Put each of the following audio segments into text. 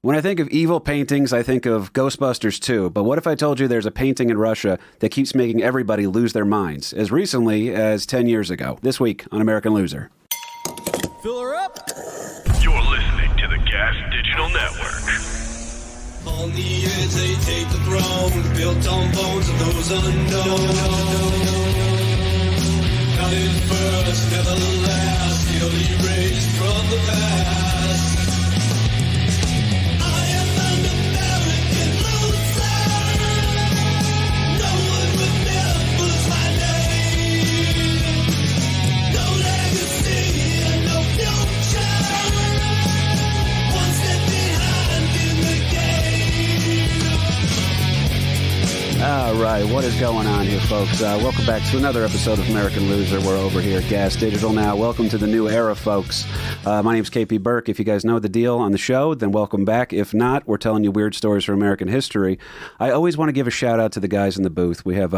When I think of evil paintings, I think of Ghostbusters 2. But what if I told you there's a painting in Russia that keeps making everybody lose their minds, as recently as 10 years ago? This week on American Loser. Fill her up. You're listening to the Gas Digital Network. On the edge they take the throne, built on bones of those unknown. Nothing first, never last, still erased from the past. I am an American loser. No one remembers my name. No legacy and no future. One step behind in the game. All right, what is going on here, folks? Welcome back to another episode of American Loser. We're over here at Gas Digital now. Welcome to the new era, folks. My name's KP Burke. If you guys know the deal on the show, then welcome back. If not, we're telling you weird stories from American history. I always want to give a shout-out to the guys in the booth. We have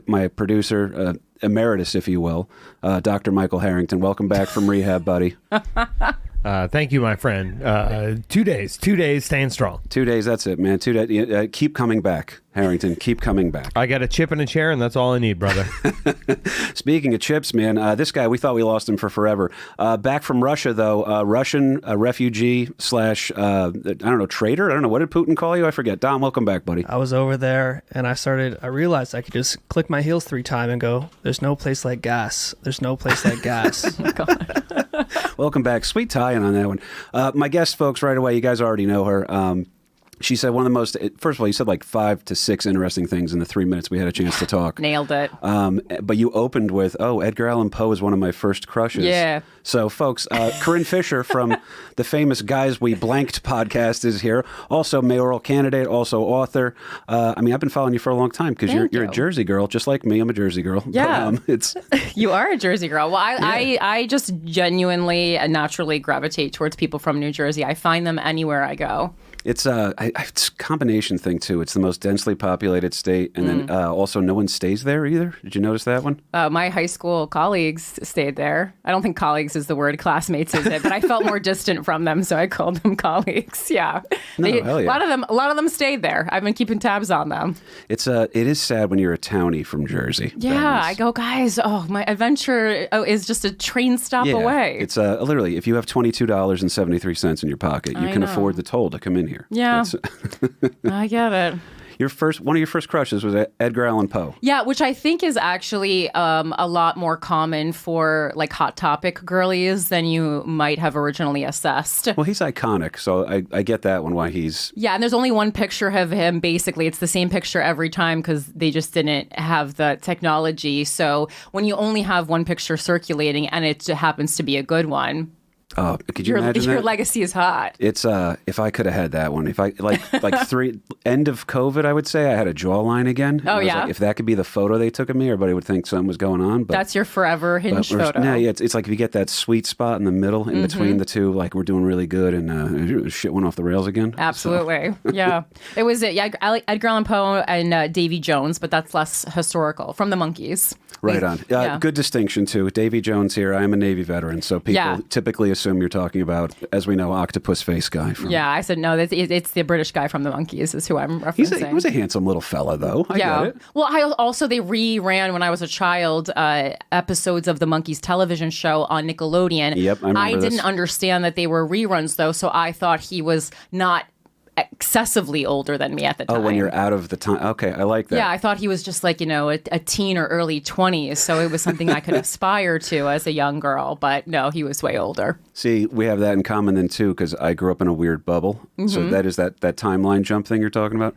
my producer, emeritus, if you will, Dr. Michael Harrington. Welcome back from rehab, buddy. Thank you, my friend. 2 days, staying strong. 2 days, that's it, man. 2 days. Keep coming back, Harrington. Keep coming back. I got a chip and a chair, and that's all I need, brother. Speaking of chips, man, this guy, we thought we lost him for forever. Back from Russia, though, Russian refugee slash, I don't know, traitor? I don't know. What did Putin call you? I forget. Dom, welcome back, buddy. I was over there, and I realized I could just click my heels 3 times and go, there's no place like gas. There's no place like gas. Oh, God. Welcome back. Sweet tie-in on that one. My guest, folks, right away, you guys already know her. She said one of the most, first of all, you said like 5 to 6 interesting things in the 3 minutes we had a chance to talk. Nailed it. But you opened with, Edgar Allan Poe is one of my first crushes. Yeah. So, folks, Corinne Fisher from the famous Guys We Blanked podcast is here. Also mayoral candidate, also author. I've been following you for a long time because you're a Jersey girl, just like me. I'm a Jersey girl. Yeah. But, You are a Jersey girl. Well, I just genuinely and naturally gravitate towards people from New Jersey. I find them anywhere I go. It's it's a combination thing, too. It's the most densely populated state, and then also no one stays there either. Did you notice that one? My high school colleagues stayed there. I don't think colleagues is the word, classmates is it, but I felt more distant from them, so I called them colleagues. Yeah. Hell yeah. A lot of them stayed there. I've been keeping tabs on them. It is sad when you're a townie from Jersey. Yeah, I go, guys, my adventure is just a train stop away. It's literally, if you have $22.73 in your pocket, you can afford the toll to come in here. Yeah, I get it. One of your first crushes was Edgar Allan Poe. Yeah, which I think is actually a lot more common for like Hot Topic girlies than you might have originally assessed. Well, he's iconic, so I get that one, why he's... Yeah, and there's only one picture of him, basically. It's the same picture every time because they just didn't have the technology. So when you only have one picture circulating and it happens to be a good one... Oh, could you imagine your that? legacy is hot. It's if I could have had that one, if I like end of COVID, I would say I had a jawline again. Oh yeah. Like, if that could be the photo they took of me, everybody would think something was going on. But that's your forever Hinge photo. No, yeah, it's like if you get that sweet spot in the middle, in between the two, like we're doing really good, and shit went off the rails again. Absolutely, yeah. It was Edgar Allan Poe and Davy Jones, but that's less historical from the Monkees. Right on. Good distinction, too. Davy Jones here. I am a Navy veteran, so people typically assume you're talking about, as we know, Octopus Face guy. Yeah, I said, no, it's the British guy from the Monkees is who I'm referencing. He was a handsome little fella, though. I get it. Well, they reran, when I was a child, episodes of the Monkees television show on Nickelodeon. Yep, I remember didn't understand that they were reruns, though, so I thought he was not excessively older than me at the time. Oh, when you're out of the time. Okay, I like that. Yeah, I thought he was just like, a teen or early 20s, so it was something I could aspire to as a young girl, but no, he was way older. See, we have that in common then, too, because I grew up in a weird bubble. So that is that timeline jump thing you're talking about.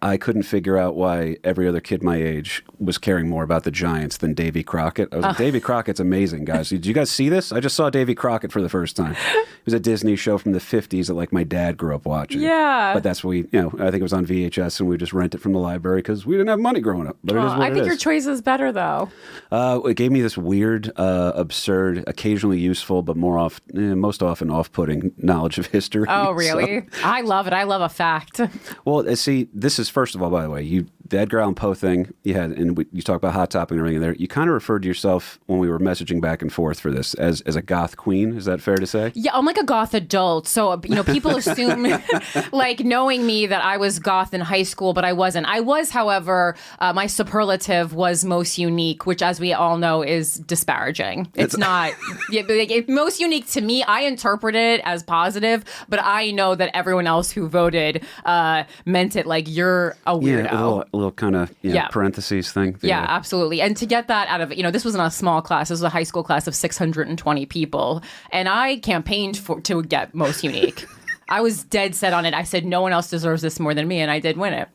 I couldn't figure out why every other kid my age was caring more about the Giants than Davy Crockett. I was like, Davy Crockett's amazing, guys. Did you guys see this? I just saw Davy Crockett for the first time. It was a Disney show from the 50s that, like, my dad grew up watching. Yeah. But that's what I think it was on VHS, and we just rent it from the library because we didn't have money growing up. But it is what I think your choice is better, though. It gave me this weird, absurd, occasionally useful, but most often off-putting knowledge of history. Oh, really? So, I love it. I love a fact. Well, see, this is, first of all, by the way, the Edgar Allan Poe thing you had, and you talk about Hot Topic and everything there. You kind of referred to yourself when we were messaging back and forth for this as a goth queen. Is that fair to say? Yeah, I'm like a goth adult. So, people assume, like, knowing me that I was goth in high school, but I wasn't. I was, however, my superlative was most unique, which, as we all know, is disparaging. It's not most unique to me. I interpret it as positive, but I know that everyone else who voted meant it like you're a weirdo. Yeah, a little kind of parentheses thing. Yeah, absolutely. And to get that out of, this wasn't a small class. This was a high school class of 620 people. And I campaigned to get most unique. I was dead set on it. I said, no one else deserves this more than me. And I did win it.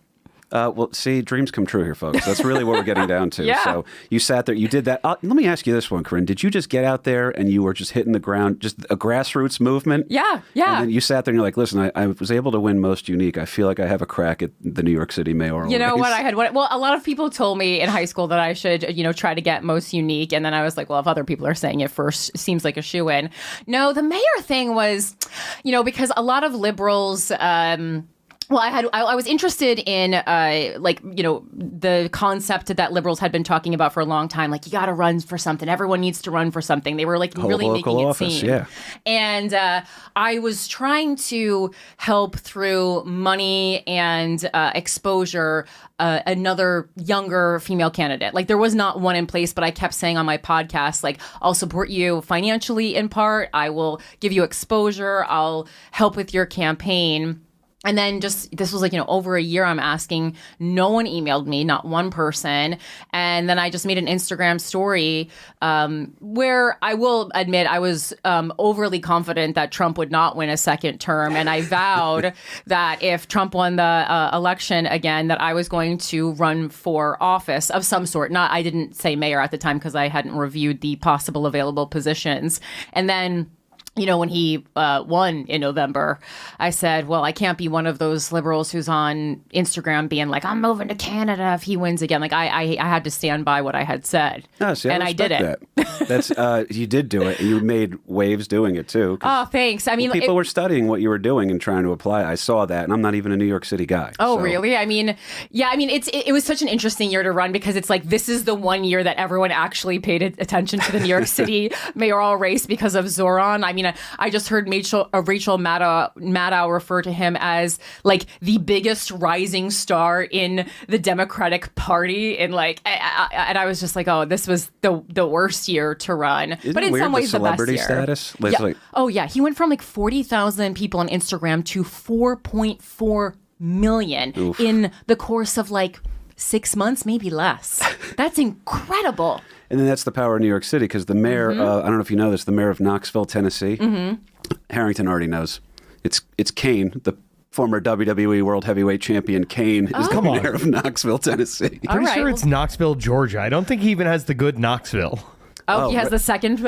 Well, see, dreams come true here, folks. That's really what we're getting down to. Yeah. So you sat there, you did that. Let me ask you this one, Corinne. Did you just get out there and you were just hitting the ground, just a grassroots movement? Yeah. And then you sat there and you're like, listen, I was able to win most unique. I feel like I have a crack at the New York City mayoral You know race. what? Well, a lot of people told me in high school that I should, try to get most unique. And then I was like, well, if other people are saying it first, it seems like a shoo-in. No, the mayor thing was, because a lot of liberals... Well, I was interested in the concept that liberals had been talking about for a long time. Like, you got to run for something. Everyone needs to run for something. They were like really making it seem. Yeah. And I was trying to help through money and exposure another younger female candidate. Like, there was not one in place, but I kept saying on my podcast, like, I'll support you financially in part. I will give you exposure. I'll help with your campaign. And then this was like, over a year I'm asking. No one emailed me, not one person. And then I just made an Instagram story where I will admit I was overly confident that Trump would not win a second term. And I vowed that if Trump won the election again, that I was going to run for office of some sort. I didn't say mayor at the time because I hadn't reviewed the possible available positions. And then when he won in November, I said, well, I can't be one of those liberals who's on Instagram being like, I'm moving to Canada if he wins again. Like, I had to stand by what I had said. Oh, see, and I did it. That. That's you did do it. And you made waves doing it, too. Oh, thanks. I mean, people were studying what you were doing and trying to apply. I saw that. And I'm not even a New York City guy. Oh, so. Really? I mean, it was such an interesting year to run because it's like, this is the one year that everyone actually paid attention to the New York City mayoral race because of Zoran. I mean, I just heard Rachel Maddow refer to him as like the biggest rising star in the Democratic Party, and I was just like, oh, this was the worst year to run. Isn't but in weird, some ways, the the best celebrity year. Status? Yeah. He went from like 40,000 people on Instagram to 4.4 million in the course of like 6 months, maybe less. That's incredible. And then that's the power of New York City, because the mayor, I don't know if you know this, the mayor of Knoxville, Tennessee, Harrington already knows. It's Kane, the former WWE World Heavyweight Champion. Kane is the mayor of Knoxville, Tennessee. Pretty sure it's Knoxville, Georgia. I don't think he even has the good Knoxville. Oh, he has the second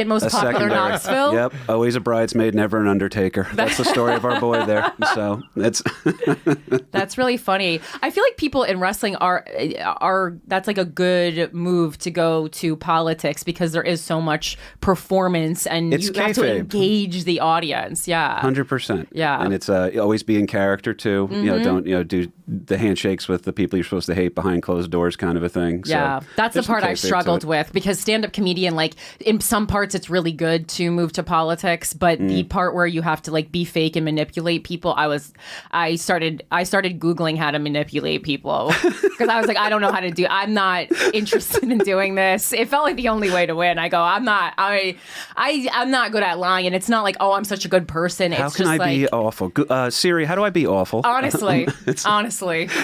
most popular Knoxville. Yep, always a bridesmaid, never an undertaker. That's the story of our boy there. So that's really funny. I feel like people in wrestling are that's like a good move to go to politics because there is so much performance and you have to engage the audience. Yeah, 100%. Yeah, and it's always be in character too. Don't do the handshakes with the people you're supposed to hate behind closed doors, kind of a thing. Yeah, so that's the part I struggled with because stand-up comedian, like in some parts it's really good to move to politics, but the part where you have to like be fake and manipulate people, I started Googling how to manipulate people because I was like, I don't know how to do. I'm not interested in doing this. It felt like the only way to win. I go, I'm not good at lying, and it's not like, oh, I'm such a good person. How it's can just I be awful? Siri, how do I be awful? Honestly.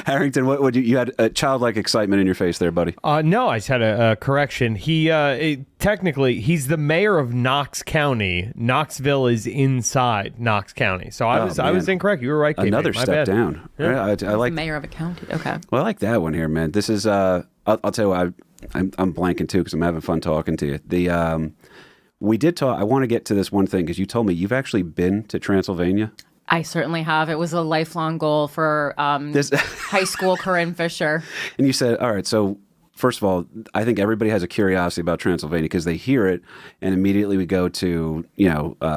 Harrington, what would you had a childlike excitement in your face there, buddy? No, I just had a correction. Technically, he's the mayor of Knox County. Knoxville is inside Knox County. So I was incorrect. You were right. Another My step bad. down. Yeah. Right? I like mayor of a county. Okay. Well, I like that one here, man. This is I'll tell you what, I'm blanking too because I'm having fun talking to you. We did talk. I want to get to this one thing because you told me you've actually been to Transylvania. I certainly have. It was a lifelong goal for high school Corinne Fisher. And you said, all right, so first of all, I think everybody has a curiosity about Transylvania because they hear it, and immediately we go to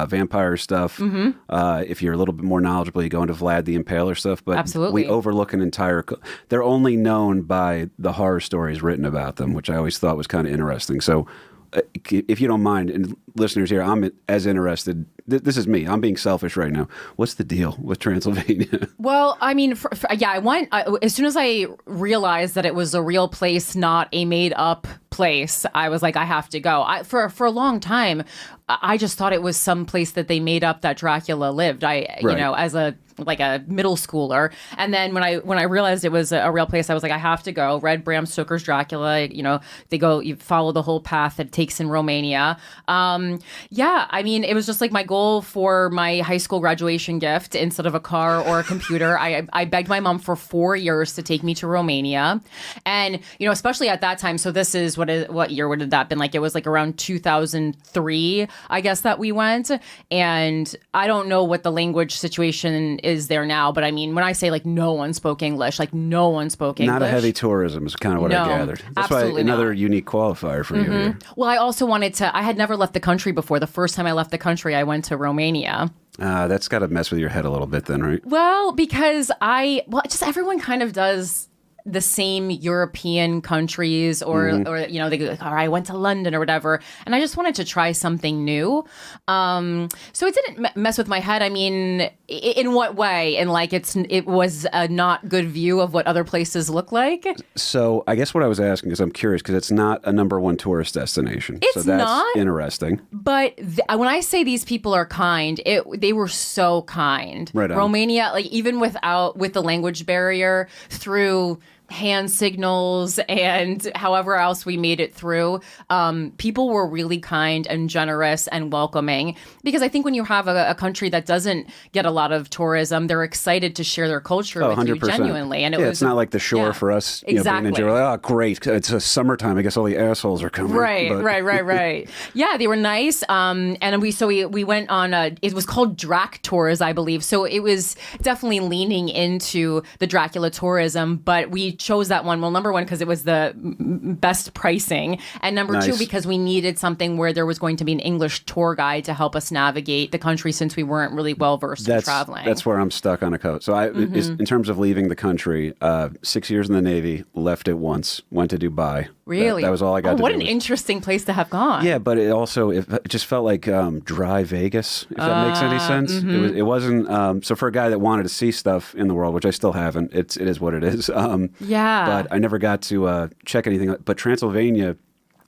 vampire stuff. If you're a little bit more knowledgeable, you go into Vlad the Impaler stuff. But Absolutely. we overlook an entire. They're only known by the horror stories written about them, which I always thought was kind of interesting. So, if you don't mind, and listeners here, I'm as interested. This is me. I'm being selfish right now. What's the deal with Transylvania? Well, I mean, as soon as I realized that it was a real place, not a made up place, I was like, I have to go. For a long time, I just thought it was some place that they made up that Dracula lived. As a middle schooler, and then when I realized it was a real place, I was like, I have to go. Read Bram Stoker's Dracula. You follow the whole path that takes in Romania. I mean, it was just like my goal for my high school graduation gift. Instead of a car or a computer, I begged my mom for 4 years to take me to Romania, and especially at that time. So this is what year would have that been? Like it was like around 2003, I guess, that we went, and I don't know what the language situation is there now, but I mean, when I say like no one spoke English, like no one spoke English. Not a heavy tourism is kind of what I gathered. That's why another unique qualifier for you here. Well, I also I had never left the country before. The first time I left the country, I went to Romania. That's got to mess with your head a little bit then, right? Well, because just everyone kind of does the same European countries or they go, all right, I went to London or whatever. And I just wanted to try something new. So it didn't mess with my head. I mean, in what way? And like, it was a not good view of what other places look like. So I guess what I was asking is I'm curious because it's not a number one tourist destination. It's so that's not interesting. But when I say these people are kind, they were so kind. Right on. Romania, like even with the language barrier, through hand signals and however else we made it through, people were really kind and generous and welcoming, because I think when you have a country that doesn't get a lot of tourism, they're excited to share their culture with 100%. You genuinely. And it's not like the shore for us, exactly. Being in Like, oh, great, it's a summertime, I guess all the assholes are coming. Right. Yeah, they were nice. And we went on it was called Drac Tours, I believe. So it was definitely leaning into the Dracula tourism, but we chose that one. Well, number one, because it was the best pricing, and number two, because we needed something where there was going to be an English tour guide to help us navigate the country, since we weren't really well versed in traveling. That's where I'm stuck on a coat. So in terms of leaving the country, 6 years in the Navy, left it once, went to Dubai. Really? That was all I got to do. What an interesting place to have gone. Yeah, but it just felt like dry Vegas, if that makes any sense. It wasn't, so for a guy that wanted to see stuff in the world, which I still haven't, it is what it is. But I never got to check anything. But Transylvania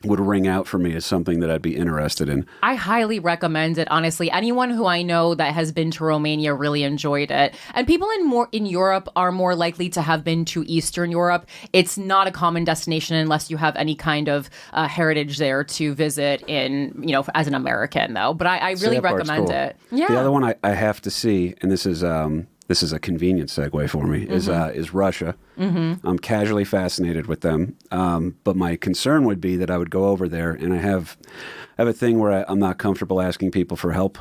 would ring out for me as something that I'd be interested in. I highly recommend it, honestly. Anyone who I know that has been to Romania really enjoyed it. And people in Europe are more likely to have been to Eastern Europe. It's not a common destination unless you have any kind of heritage there to visit as an American, though. But I really recommend it. Yeah. The other one I have to see, and this is a convenient segue for me, is Russia. I'm casually fascinated with them, but my concern would be that I would go over there, and I have a thing where I'm not comfortable asking people for help.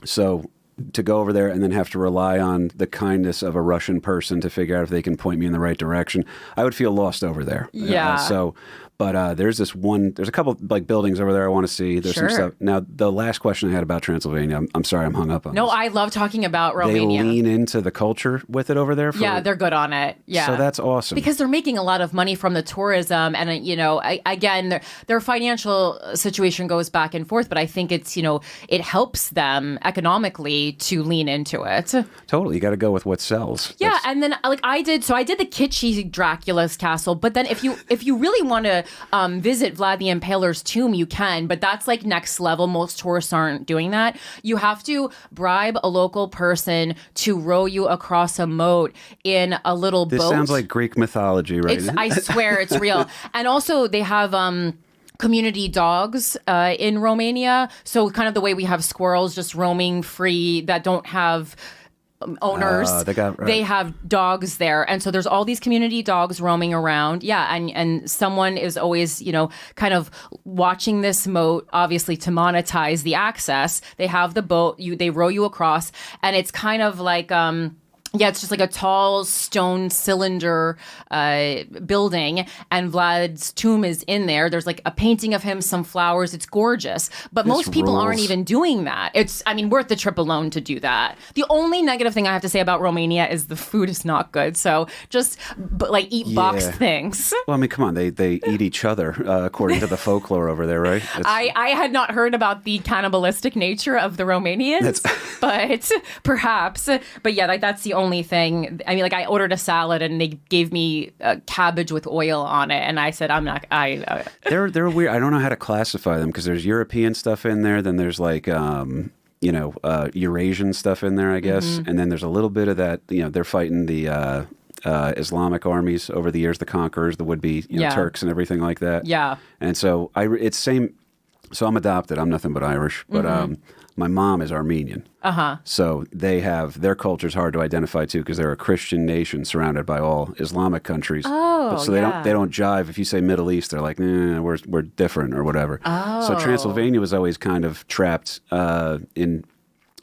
So to go over there and then have to rely on the kindness of a Russian person to figure out if they can point me in the right direction, I would feel lost over there. Yeah. But there's a couple like buildings over there I want to see. There's some stuff. Now, the last question I had about Transylvania, I'm sorry I'm hung up on this. No, I love talking about Romania. They lean into the culture with it over there? Yeah, they're good on it. Yeah. So that's awesome. Because they're making a lot of money from the tourism. And, again, their financial situation goes back and forth. But I think it's, it helps them economically to lean into it. Totally. You got to go with what sells. Yeah. And then I did the kitschy Dracula's castle. But then if you really want to visit Vlad the Impaler's tomb, you can, but that's like next level. Most tourists aren't doing that. You have to bribe a local person to row you across a moat in a little boat. This sounds like Greek mythology, right? I swear it's real. And also they have community dogs in Romania. So kind of the way we have squirrels just roaming free that don't have owners. They have dogs there, and so there's all these community dogs roaming around. Yeah, and someone is always kind of watching this moat, obviously to monetize the access. They have the boat, they row you across, and it's kind of like Yeah, it's just like a tall stone cylinder building, and Vlad's tomb is in there. There's like a painting of him, some flowers. It's gorgeous, but most people aren't even doing that. It's, I mean, worth the trip alone to do that. The only negative thing I have to say about Romania is the food is not good. So just like eat boxed things. Well, I mean, come on, they eat each other according to the folklore over there, right? I had not heard about the cannibalistic nature of the Romanians, but perhaps. But yeah, like that's the only thing. I mean, like I ordered a salad and they gave me cabbage with oil on it, and I said, I'm not. They're weird. I don't know how to classify them because there's European stuff in there, then there's like Eurasian stuff in there, I guess, and then there's a little bit of that. They're fighting the Islamic armies over the years, the conquerors, the would-be Turks and everything like that. Yeah. And so it's same. So I'm adopted. I'm nothing but Irish, but my mom is Armenian. So their culture's hard to identify too because they're a Christian nation surrounded by all Islamic countries. So they don't jive. If you say Middle East, they're like, nah, we're different or whatever. So Transylvania was always kind of trapped in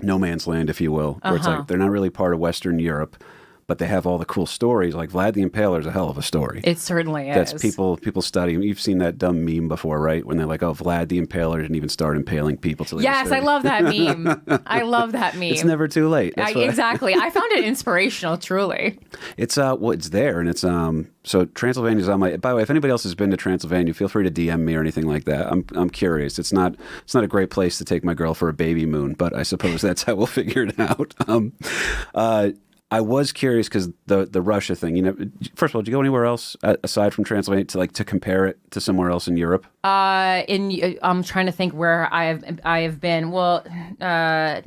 no man's land, if you will, where it's like they're not really part of Western Europe. But they have all the cool stories. Like Vlad the Impaler is a hell of a story. It certainly is. That's people study. You've seen that dumb meme before, right? When they're like, "Oh, Vlad the Impaler didn't even start impaling people till he was 30." I love that meme. I love that meme. It's never too late. Exactly. I found it inspirational. Truly. It's it's there, and it's So Transylvania's on my. By the way, if anybody else has been to Transylvania, feel free to DM me or anything like that. I'm curious. It's not a great place to take my girl for a baby moon, but I suppose that's how we'll figure it out. I was curious because the Russia thing. First of all, did you go anywhere else aside from Transylvania to compare it to somewhere else in Europe? I'm trying to think where I have been. Well, I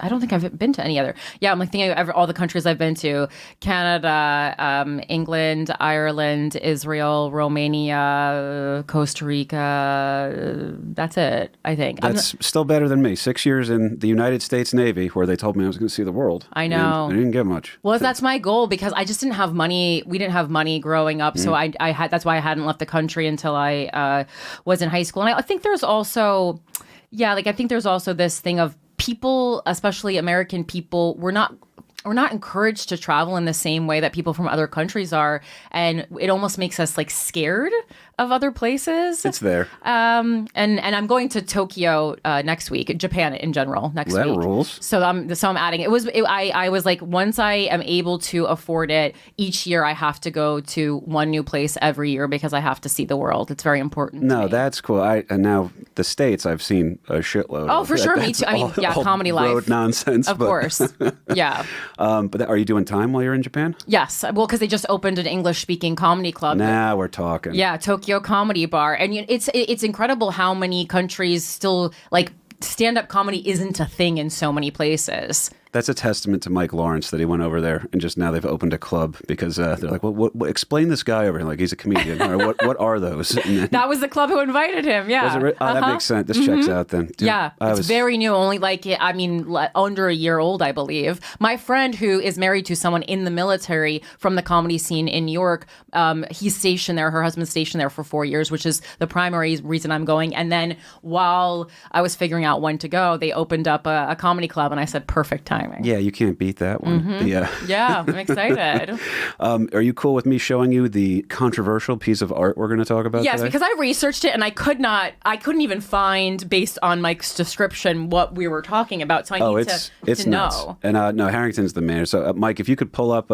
don't think I've been to any other. Yeah, I'm like thinking of all the countries I've been to: Canada, England, Ireland, Israel, Romania, Costa Rica. That's it. I think that's still better than me. 6 years in the United States Navy, where they told me I was going to see the world. I know. I didn't get much. Well, that's my goal because I just didn't have money. We didn't have money growing up, so I had. That's why I hadn't left the country until I was in high school. And I think there's also, I think there's also this thing of people, especially American people, we're not encouraged to travel in the same way that people from other countries are, and it almost makes us like scared of other places. It's there. And I'm going to Tokyo next week, Japan in general next week. That rules. So I'm adding it. I was like, once I am able to afford it, each year I have to go to one new place every year because I have to see the world. It's very important. No, that's cool. And now the States, I've seen a shitload. Oh, for sure. Me too. I mean, comedy life. Road nonsense. Of course. Yeah. But are you doing time while you're in Japan? Yes. Well, because they just opened an English-speaking comedy club. Now we're talking. Yeah, Tokyo Comedy Bar. And it's incredible how many countries still, like, stand-up comedy isn't a thing in so many places. That's a testament to Mike Lawrence that he went over there and just now they've opened a club because they're like, what explain this guy over here. Like, he's a comedian. Or what are those? Then, that was the club who invited him. Yeah. That makes sense. This checks out then. Dude, yeah. It's very new. Only under a year old, I believe. My friend who is married to someone in the military from the comedy scene in New York, he's stationed there. Her husband's stationed there for 4 years, which is the primary reason I'm going. And then while I was figuring out when to go, they opened up a comedy club and I said, perfect time. Yeah, you can't beat that one. Yeah, I'm excited. Are you cool with me showing you the controversial piece of art we're going to talk about Yes, today? because I researched it and I couldn't even find, based on Mike's description, what we were talking about. So I need to know. And no, Harrington's the man. So Mike, if you could pull up,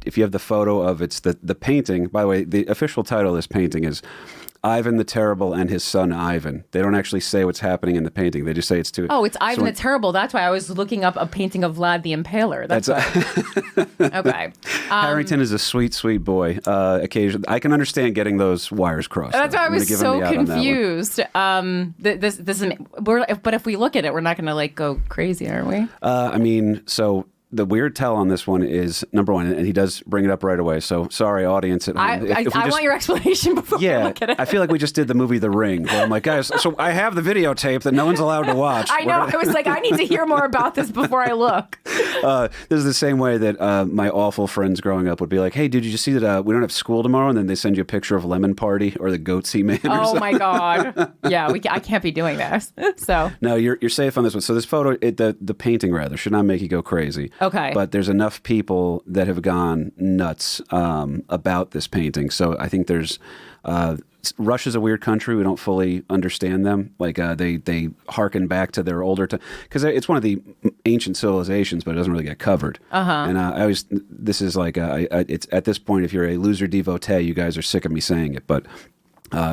if you have the photo of the painting. By the way, the official title of this painting is Ivan the Terrible and his son Ivan. They don't actually say what's happening in the painting. They just say it's two. Oh, it's Ivan the Terrible. That's why I was looking up a painting of Vlad the Impaler. That's why. Okay. Harrington is a sweet, sweet boy. Occasionally, I can understand getting those wires crossed. That's why I was so confused. This is, but if we look at it, we're not going to like go crazy, are we? I mean, so. The weird tell on this one is, number one, and he does bring it up right away, so sorry, audience at home. I want your explanation before we look at it. I feel like we just did the movie The Ring, where I'm like, guys, so I have the videotape that no one's allowed to watch. I know, I was like, I need to hear more about this before I look. This is the same way that my awful friends growing up would be like, hey, did you just see that we don't have school tomorrow? And then they send you a picture of Lemon Party or the Goatsy Man. Oh, my God. Yeah, I can't be doing this. So no, you're safe on this one. So this photo, the painting, rather, should not make you go crazy. Okay. But there's enough people that have gone nuts about this painting. So I think there's Russia's a weird country. We don't fully understand them. Like they harken back to their older time because it's one of the ancient civilizations, but it doesn't really get covered. And I always this is like it's at this point, if you're a loser devotee, you guys are sick of me saying it, but.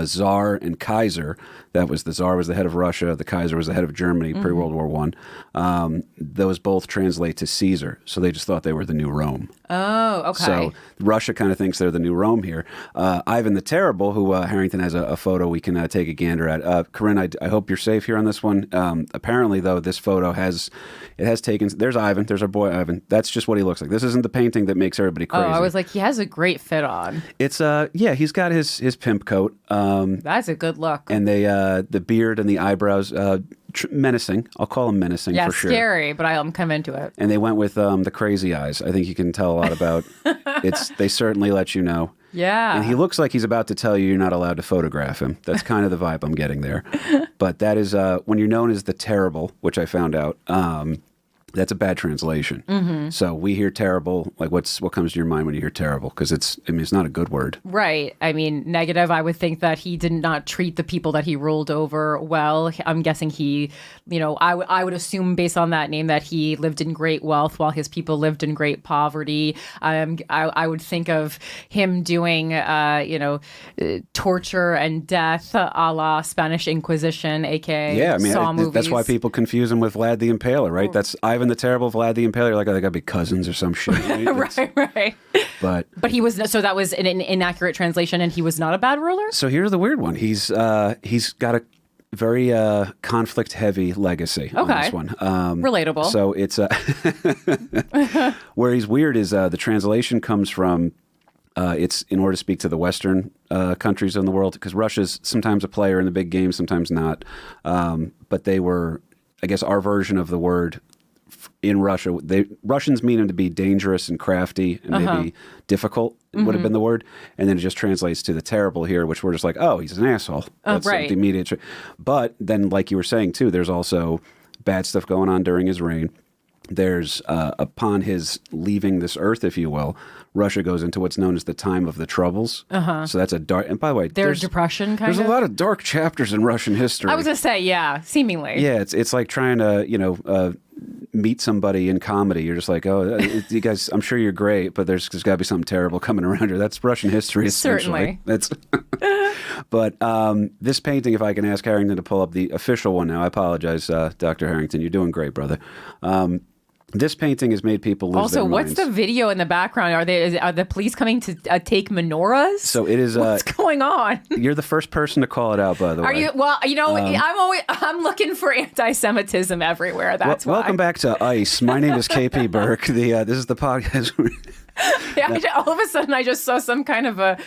Tsar and Kaiser. That was the Tsar was the head of Russia. The Kaiser was the head of Germany pre-World War I. Those both translate to Caesar, so they just thought they were the new Rome. Oh, okay. So Russia kind of thinks they're the new Rome here. Ivan the Terrible, who Harrington has a photo we can take a gander at. Corinne, I hope you're safe here on this one. Apparently, though, this photo has taken. There's Ivan. There's our boy Ivan. That's just what he looks like. This isn't the painting that makes everybody crazy. Oh, I was like, he has a great fit on. It's he's got his pimp coat. That's a good look. And the beard and the eyebrows, menacing. I'll call them menacing for sure. Scary, but I'm kind of into it. And they went with the crazy eyes. I think you can tell a lot about. They certainly let you know. Yeah. And he looks like he's about to tell you you're not allowed to photograph him. That's kind of the vibe I'm getting there. But that is when you're known as the Terrible, which I found out. That's a bad translation. So we hear terrible. Like, what comes to your mind when you hear terrible? Because it's not a good word. Right. I mean, negative. I would think that he did not treat the people that he ruled over well. I'm guessing he, I would assume based on that name that he lived in great wealth while his people lived in great poverty. I would think of him doing, torture and death a la Spanish Inquisition, aka Saw movies. That's why people confuse him with Vlad the Impaler, right? That's Ivan the Terrible, Vlad the Impaler. Like, oh, they got to be cousins or some shit. Right? right. But he was so that was an inaccurate translation, and he was not a bad ruler. So here's the weird one. He's got a very conflict-heavy legacy on this one. Relatable. So it's where he's weird is the translation comes from. It's in order to speak to the Western countries in the world, because Russia's sometimes a player in the big game, sometimes not. But they were, I guess, our version of the word. In Russia, Russians mean him to be dangerous and crafty and maybe difficult would have been the word, and then it just translates to the terrible here, which we're just like, oh, he's an asshole. That's right. The immediate. But then, like you were saying too, there's also bad stuff going on during his reign. There's upon his leaving this earth, if you will, Russia goes into what's known as the time of the Troubles. So that's a dark. And by the way, there's depression. There's a lot of dark chapters in Russian history. I was gonna say, yeah, seemingly. Yeah, it's like trying to meet somebody in comedy. You're just like, oh, you guys, I'm sure you're great, but there's got to be something terrible coming around here. That's Russian history, essentially. Certainly. But this painting, if I can ask Harrington to pull up the official one now, I apologize, Dr. Harrington. You're doing great, brother. This painting has made people lose their minds. What's the video in the background? Are the police coming to take menorahs? So it is. What's going on? You're the first person to call it out, by the way. Are you? Well, I'm looking for anti-Semitism everywhere. That's why. Welcome back to ICE. My name is KP Burke. This is the podcast. All of a sudden, I just saw some kind of a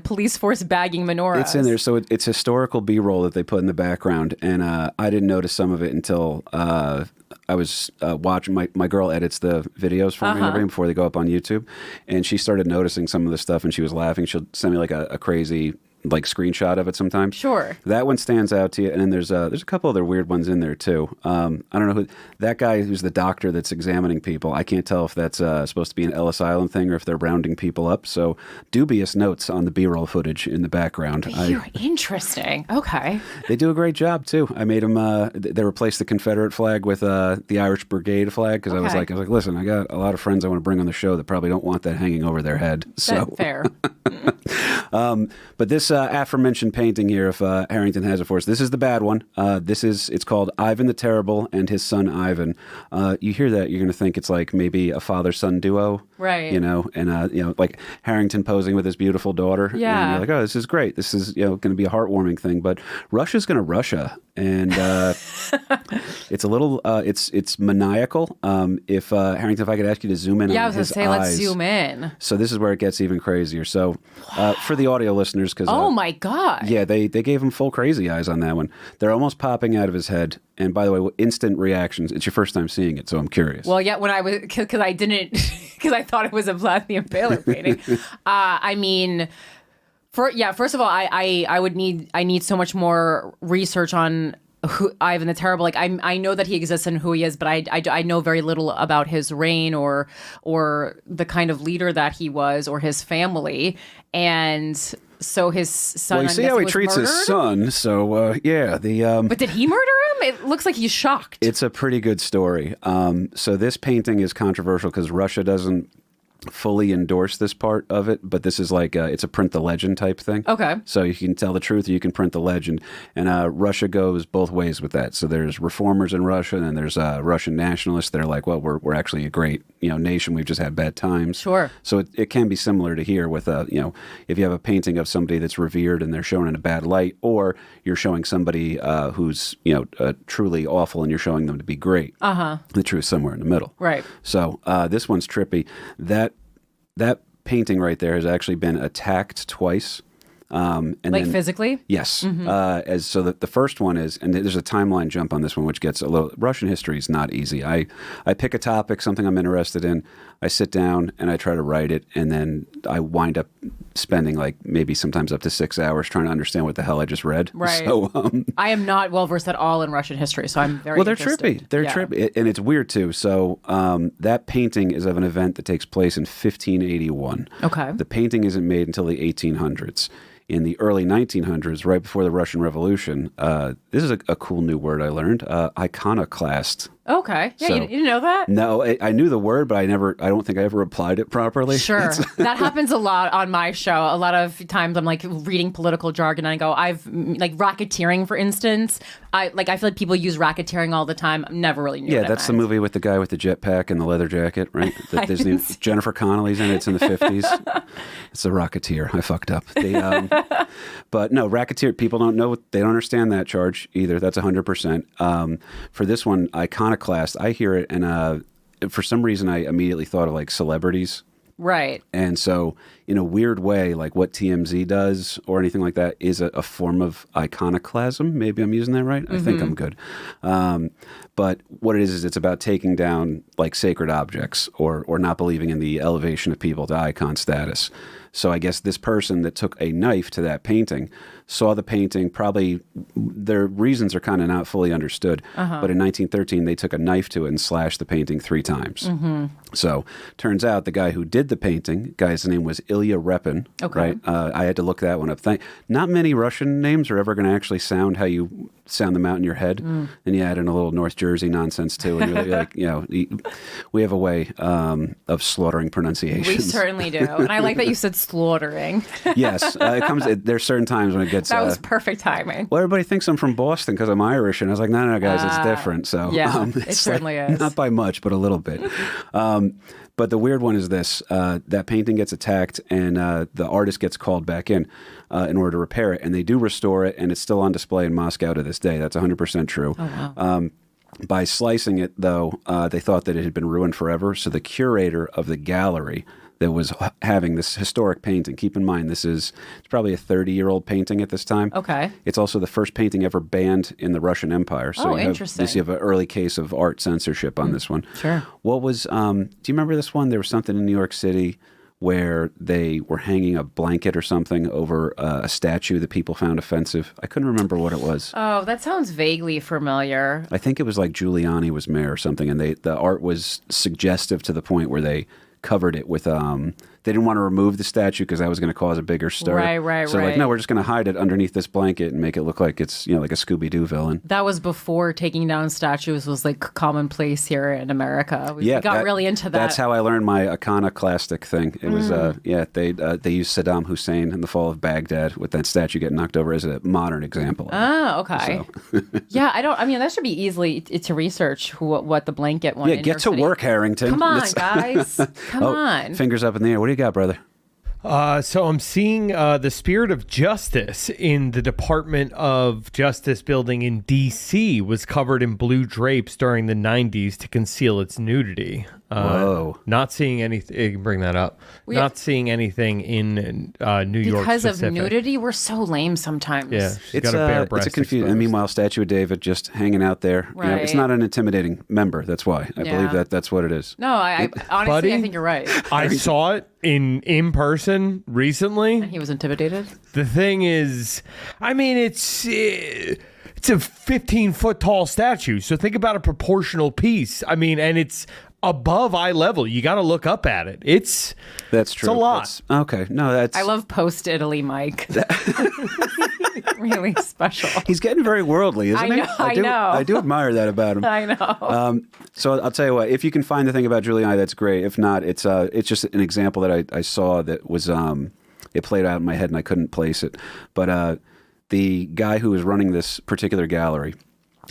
police force bagging menorahs. It's in there, so it's historical B-roll that they put in the background, and I didn't notice some of it until I was watching. My girl edits the videos for me and everything before they go up on YouTube, and she started noticing some of the stuff, and she was laughing. She'll send me like a crazy screenshot of it sometimes. Sure. That one stands out to you, and then there's a couple other weird ones in there too. I don't know who that guy who's the doctor that's examining people. I can't tell if that's supposed to be an Ellis Island thing or if they're rounding people up. So dubious notes on the B-roll footage in the background. You're interesting. Okay. They do a great job too. I made them. They replaced the Confederate flag with the Irish Brigade flag because I was like, listen, I got a lot of friends I want to bring on the show that probably don't want that hanging over their head. So that's fair. But this aforementioned painting here, if Harrington has it for us, this is the bad one. It's called Ivan the Terrible and his son Ivan. You hear that, you're going to think it's like maybe a father-son duo, right? And like Harrington posing with his beautiful daughter. Yeah, and you're like, oh, this is great. This is going to be a heartwarming thing. But Russia's going to Russia, and it's a little it's maniacal. If Harrington, if I could ask you to zoom in, on I was going to say, eyes. let's zoom in. So this is where it gets even crazier. So for the audio listeners, because oh my god, yeah, they gave him full crazy eyes on that one. They're almost popping out of his head. And by the way, instant reactions. It's your first time seeing it, so I'm curious. Well, yeah, when I was because I thought it was a Vlad the Impaler painting. I mean, first of all, I need so much more research on Ivan the Terrible. Like I know that he exists and who he is, but I know very little about his reign or the kind of leader that he was or his family. And so his son. Well, you see how he treats his son. So yeah, But did he murder him? It looks like he's shocked. It's a pretty good story. So this painting is controversial because Russia doesn't fully endorse this part of it, but this is like it's a print the legend type thing. Okay. So you can tell the truth or you can print the legend. And Russia goes both ways with that. So there's reformers in Russia and then there's Russian nationalists that are like, well, we're actually a great nation. We've just had bad times. Sure. So it can be similar to here with if you have a painting of somebody that's revered and they're shown in a bad light, or you're showing somebody who's truly awful and you're showing them to be great. The truth somewhere in the middle. Right. So this one's trippy. That painting right there has actually been attacked twice. And like then, physically? Yes. So the first one is, and there's a timeline jump on this one, which gets a little, Russian history is not easy. I pick a topic, something I'm interested in, I sit down and I try to write it, and then I wind up spending like maybe sometimes up to 6 hours trying to understand what the hell I just read. Right. So I am not well versed at all in Russian history, so I'm very they're interested. trippy. They're trippy, and it's weird too. So that painting is of an event that takes place in 1581. Okay. The painting isn't made until the 1800s. In the early 1900s, right before the Russian Revolution, this is a cool new word I learned, iconoclast. Okay. Yeah, So- you didn't know that? No, I knew the word, but I don't think I ever applied it properly. Sure. That happens a lot on my show. A lot of times I'm like reading political jargon and I go, like racketeering, for instance. I feel like people use racketeering all the time. I never really knew Yeah, what it that's the meant. movie with the guy with the jetpack and the leather jacket, right? The I Disney. didn't see- Jennifer Connelly's in it. It's in the 50s. It's a Rocketeer. I fucked up. But no, Racketeer, people don't know. They don't understand that charge either. That's 100%. For this one, Iconoclast, I hear it, and for some reason, I immediately thought of like celebrities. Right. And so, in a weird way, like what TMZ does or anything like that is a form of iconoclasm. Maybe I'm using that right. I think I'm good. But what it is it's about taking down like sacred objects or not believing in the elevation of people to icon status. So I guess this person that took a knife to that painting saw the painting, probably their reasons are kind of not fully understood. But in 1913, they took a knife to it and slashed the painting 3 times. So turns out the guy who did the painting, guy's name was Ilya Repin. Okay. Right? I had to look that one up. Not many Russian names are ever going to actually sound how you sound them out in your head. And you add in a little North Jersey nonsense too. And you're like, we have a way of slaughtering pronunciations. We certainly do. And I like that you said slaughtering. Yes. There's certain times when it gets... That was perfect timing. well, everybody thinks I'm from Boston because I'm Irish. And I was like, no, guys, it's different. So yeah, it it's certainly like, is. Not by much, but a little bit. But the weird one is this. That painting gets attacked and the artist gets called back in order to repair it. And they do restore it, and it's still on display in Moscow to this day. That's 100% true. Oh, wow. By slicing it, though, they thought that it had been ruined forever. So the curator of the gallery that was having this historic painting, keep in mind, it's probably a 30-year-old painting at this time. Okay. It's also the first painting ever banned in the Russian Empire. So interesting. You have an early case of art censorship on this one. Sure. What was, do you remember this one? There was something in New York City where they were hanging a blanket or something over a statue that people found offensive. I couldn't remember what it was. Oh, that sounds vaguely familiar. I think it was like Giuliani was mayor or something, and the art was suggestive to the point where they covered it with they didn't want to remove the statue because that was going to cause a bigger stir. Right. So like, no, we're just going to hide it underneath this blanket and make it look like it's like a Scooby-Doo villain. That was before taking down statues was like commonplace here in America. We got really into that. That's how I learned my iconoclastic thing. It was they used Saddam Hussein in the fall of Baghdad with that statue getting knocked over as a modern example. Oh, okay. Yeah, that should be easily to research what the blanket one. Yeah, in get your to city. work, Harrington. Come on, guys. Come on. Fingers up in the air. What do you got, brother? So I'm seeing the Spirit of Justice in the Department of Justice building in D.C. was covered in blue drapes during the 90s to conceal its nudity. Whoa. Not seeing anything. You can bring that up. Not seeing anything in New York Because specific. of nudity, we're so lame sometimes. Yeah, she's got a bare breast it's a confusing. exposed. And meanwhile, Statue of David just hanging out there. Right. It's not an intimidating member. That's why I Yeah. believe that's what it is. No, I honestly, Buddy? I think you're right. I saw it in person recently. He was intimidated. The thing is, I mean, it's It's a 15-foot tall statue. So think about a proportional piece. I mean, and it's above eye level. You got to look up at it. That's true. It's a lot. Okay. No, that's. I love post-Italy Mike. Really special. He's getting very worldly, isn't he? I know. I do admire that about him. I know. So I'll tell you what. If you can find the thing about Giuliani, that's great. If not, it's just an example that I saw that was it played out in my head and I couldn't place it. But the guy who was running this particular gallery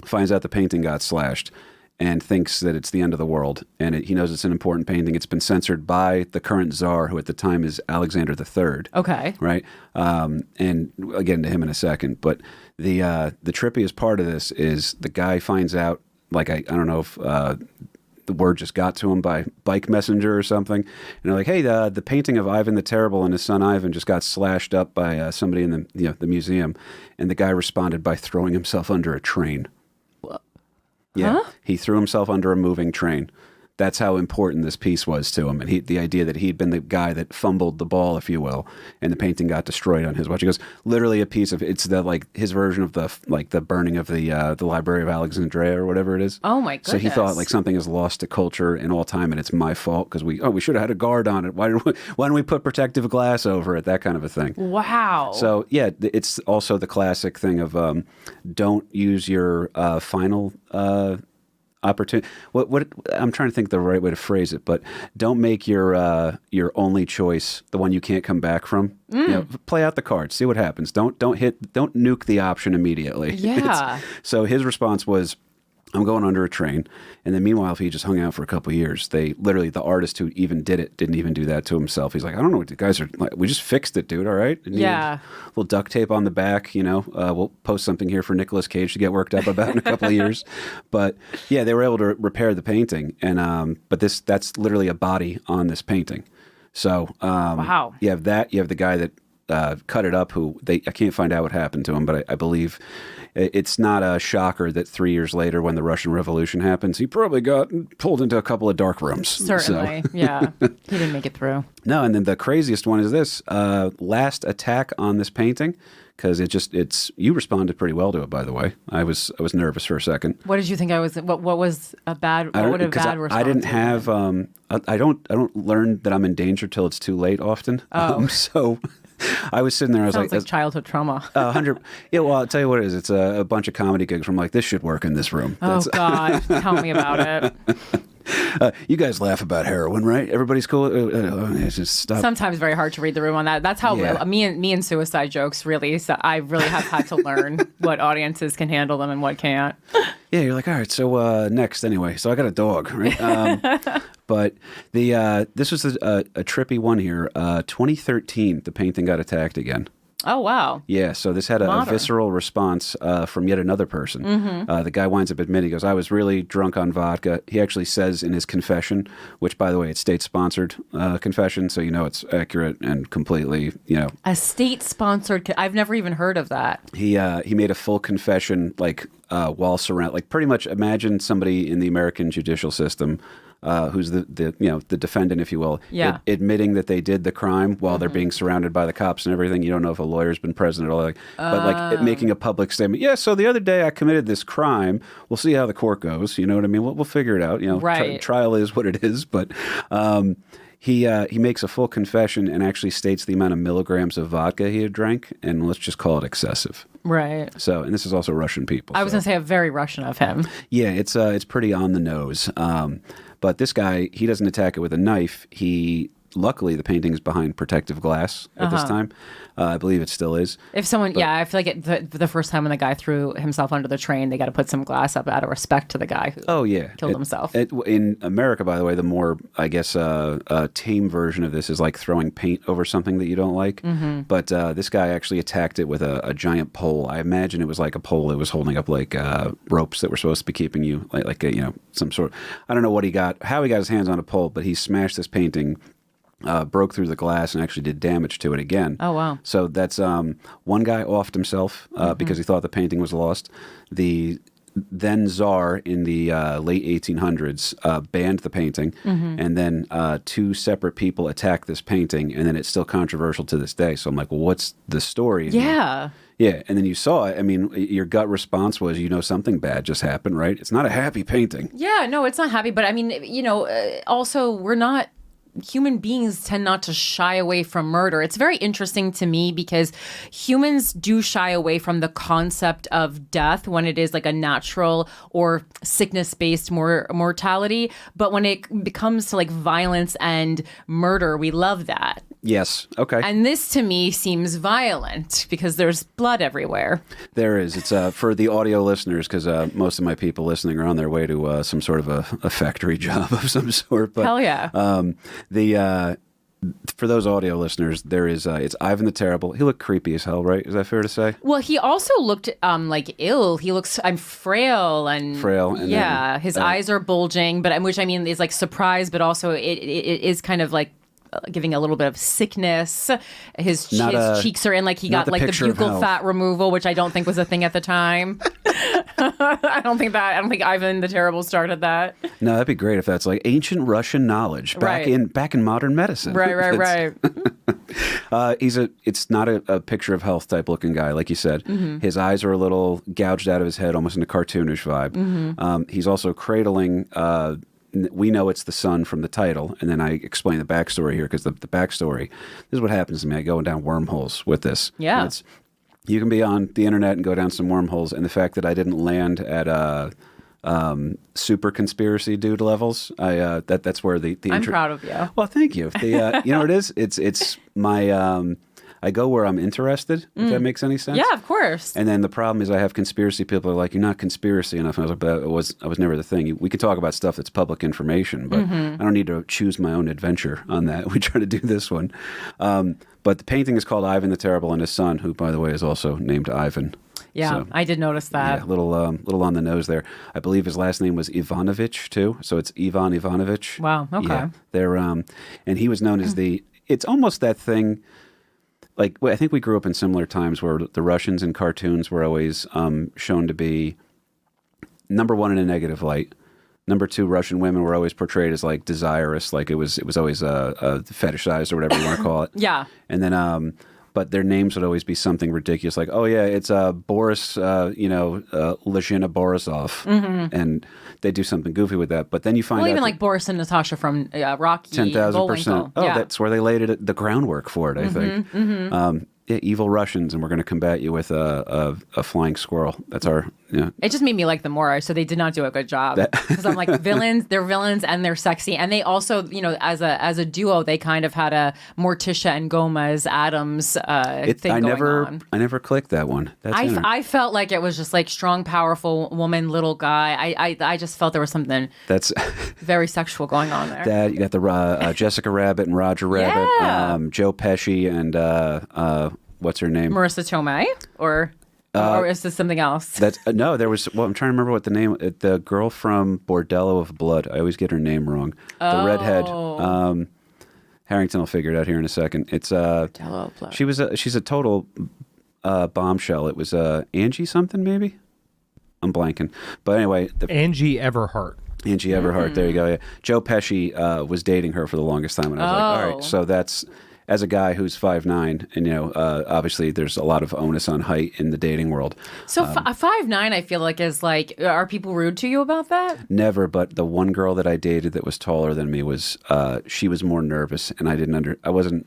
finds out the painting got slashed and thinks that it's the end of the world. And he knows it's an important painting. It's been censored by the current czar, who at the time is Alexander III. Okay. Right? And I'll get into him in a second. But the trippiest part of this is the guy finds out, like, I don't know if the word just got to him by bike messenger or something. And they're like, hey, the painting of Ivan the Terrible and his son Ivan just got slashed up by somebody in the museum. And the guy responded by throwing himself under a train. Yeah, huh? He threw himself under a moving train. That's how important this piece was to him. And the idea that he'd been the guy that fumbled the ball, if you will, and the painting got destroyed on his watch. He goes, literally a piece of, it's his version of the burning of the Library of Alexandria or whatever it is. Oh my goodness. So he thought like something is lost to culture in all time and it's my fault because we should have had a guard on it. Why didn't we put protective glass over it? That kind of a thing. Wow. So yeah, it's also the classic thing of don't use your final opportunity. What I'm trying to think the right way to phrase it, but don't make your only choice the one you can't come back from. You know, play out the cards, see what happens. Don't nuke the option immediately. Yeah. So his response was, I'm going under a train. And then meanwhile, if he just hung out for a couple of years, the artist who even did it didn't even do that to himself. He's like, I don't know what the guys are like. We just fixed it, dude. All right. And yeah. A little duct tape on the back, we'll post something here for Nicolas Cage to get worked up about in a couple of years. But yeah, they were able to repair the painting. And, but that's literally a body on this painting. So, wow. You have that, you have the guy that cut it up I can't find out what happened to him, but I believe it's not a shocker that 3 years later when the Russian Revolution happens, he probably got pulled into a couple of dark rooms. Certainly. So. Yeah. He didn't make it through. No, and then the craziest one is this last attack on this painting, because you responded pretty well to it, by the way. I was nervous for a second. What did you think what was a bad, what would a bad response? I didn't have, I don't learn that I'm in danger till it's too late often. So I was sitting there. I was Sounds like childhood trauma. 100. Yeah, well, I'll tell you what it is. It's a bunch of comedy gigs where I'm like, this should work in this room. Oh, God. Tell me about it. You guys laugh about heroin, right? Everybody's cool. Just stop. Sometimes very hard to read the room on that. That's how me and suicide jokes really. So I really have had to learn what audiences can handle them and what can't. Yeah, you're like, all right. So next, anyway. So I got a dog, right? But this was a trippy one here. 2013, the painting got attacked again. Oh, wow. Yeah, so this had a visceral response from yet another person. Mm-hmm. The guy winds up admitting, he goes, I was really drunk on vodka. He actually says in his confession, which, by the way, it's state-sponsored confession, so it's accurate and completely, A state-sponsored, I've never even heard of that. He made a full confession, while surrounded, like pretty much imagine somebody in the American judicial system who's the defendant, if you will, admitting that they did the crime while they're being surrounded by the cops and everything. You don't know if a lawyer's been present at all, but making a public statement. Yeah, so the other day I committed this crime. We'll see how the court goes. You know what I mean? We'll figure it out. Right. Trial is what it is, but. He makes a full confession and actually states the amount of milligrams of vodka he had drank, and let's just call it excessive. Right. So, and this is also Russian people. I was going to say very Russian of him. Yeah, it's pretty on the nose. But this guy, he doesn't attack it with a knife. Luckily, the painting is behind protective glass at this time. I believe it still is. If someone, I feel like the first time when the guy threw himself under the train, they got to put some glass up out of respect to the guy who killed himself. In America, by the way, the more, I guess, tame version of this is like throwing paint over something that you don't like. Mm-hmm. But this guy actually attacked it with a giant pole. I imagine it was like a pole that was holding up like ropes that were supposed to be keeping you, some sort. I don't know how he got his hands on a pole, but he smashed this painting. Broke through the glass and actually did damage to it again. Oh, wow. So that's one guy offed himself because he thought the painting was lost. The then czar in the late 1800s banned the painting, and then two separate people attacked this painting, and then it's still controversial to this day. So I'm like, well, what's the story? Yeah. Yeah, and then you saw it. I mean, your gut response was, something bad just happened, right? It's not a happy painting. Yeah, no, it's not happy. But I mean, also, we're not. Human beings tend not to shy away from murder. It's very interesting to me because humans do shy away from the concept of death when it is like a natural or sickness-based mortality. But when it becomes to like violence and murder, we love that. Yes. Okay. And this to me seems violent because there's blood everywhere. There is. It's for the audio listeners because most of my people listening are on their way to some sort of a factory job of some sort. But, hell yeah. For those audio listeners, there is it's Ivan the Terrible. He looked creepy as hell, right? Is that fair to say? Well, he also looked like ill. He looks frail and and yeah, then, his eyes are bulging, but which I mean is like surprise, but also it is kind of like giving a little bit of sickness. His cheeks are in like he got like the buccal fat removal, which I don't think was a thing at the time. I don't think Ivan the Terrible started that. No, that'd be great if that's like ancient Russian knowledge back in modern medicine. Right. It's not a picture of health type looking guy, like you said. Mm-hmm. His eyes are a little gouged out of his head, almost in a cartoonish vibe. Mm-hmm. He's also cradling. We know it's the son from the title, and then I explain the backstory here because the backstory. This is what happens to me. I go down wormholes with this. Yeah. You can be on the internet and go down some wormholes, and the fact that I didn't land at super conspiracy dude levels, that's where the I'm proud of you. Well, thank you. You know what it is? It's my I go where I'm interested, if that makes any sense. Yeah, of course. And then the problem is I have conspiracy people are like, you're not conspiracy enough. And I was like, but I was never the thing. We could talk about stuff that's public information, but I don't need to choose my own adventure on that. We try to do this one. But the painting is called Ivan the Terrible and his son, who, by the way, is also named Ivan. Yeah, so, I did notice that. Yeah, little on the nose there. I believe his last name was Ivanovich, too. So it's Ivan Ivanovich. Wow, okay. Yeah, they're, and he was known as it's almost that thing. Like, I think we grew up in similar times where the Russians in cartoons were always shown to be, number one, in a negative light. Number two, Russian women were always portrayed as like desirous, like it was always fetishized or whatever you want to call it. Yeah. And then, but their names would always be something ridiculous, like, oh yeah, it's Boris, Lezhina Borisov, and they do something goofy with that. But then you find out even like Boris and Natasha from Rocky, 10,000%. Oh, yeah. That's where they laid the groundwork for it, I think. Yeah, evil Russians, and we're going to combat you with a flying squirrel. That's our. Yeah. It just made me like them more. So they did not do a good job because I'm like villains. They're villains and they're sexy, and they also, as a duo, they kind of had a Morticia and Gomez Adams thing going on. I never clicked that one. I felt like it was just like strong, powerful woman, little guy. I just felt there was something that's very sexual going on there. That you got the Jessica Rabbit and Roger Rabbit, Joe Pesci and what's her name? Marissa Tomei, or is this something else? That's no. There was. Well, I'm trying to remember what the name. The girl from Bordello of Blood. I always get her name wrong. The redhead. Harrington will figure it out here in a second. It's Bordello of Blood. She's a total bombshell. It was Angie something maybe. I'm blanking. But anyway, Angie Everhart. Angie Everhart. There you go. Yeah. Joe Pesci was dating her for the longest time, and I was like, all right, so that's. As a guy who's 5'9", and obviously there's a lot of onus on height in the dating world. So 5'9", I feel like is like, are people rude to you about that? Never, but the one girl that I dated that was taller than me was she was more nervous, and I wasn't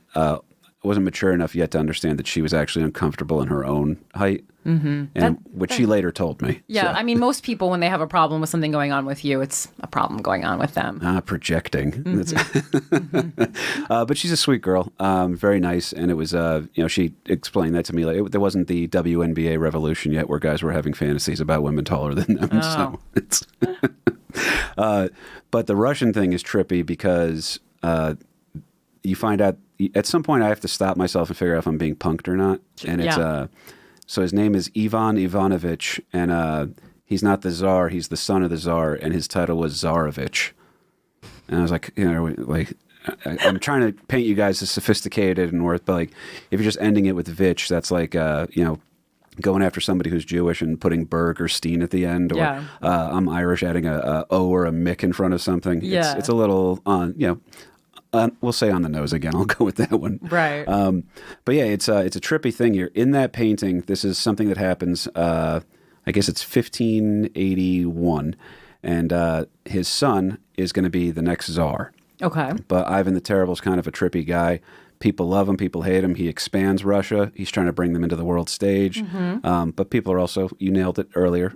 mature enough yet to understand that she was actually uncomfortable in her own height. Mm-hmm. And which she later told me. Yeah, so. I mean, most people, when they have a problem with something going on with you, it's a problem going on with them. Projecting. Mm-hmm. But she's a sweet girl, very nice. And it was, she explained that to me. Like, there wasn't the WNBA revolution yet where guys were having fantasies about women taller than them. Oh. So it's but the Russian thing is trippy because you find out, at some point I have to stop myself and figure out if I'm being punked or not. And it's... So his name is Ivan Ivanovich, and he's not the Tsar, he's the son of the Tsar, and his title was Tsarevich. And I was like, I'm trying to paint you guys as sophisticated and worth, but like, if you're just ending it with Vich, that's like, going after somebody who's Jewish and putting Berg or Steen at the end, or I'm Irish, adding a O or a Mick in front of something. Yeah. It's a little we'll say on the nose again. I'll go with that one. Right. But yeah, it's a trippy thing here. In that painting, this is something that happens, I guess it's 1581, and his son is going to be the next czar. Okay. But Ivan the Terrible is kind of a trippy guy. People love him. People hate him. He expands Russia. He's trying to bring them into the world stage. But people are also, you nailed it earlier,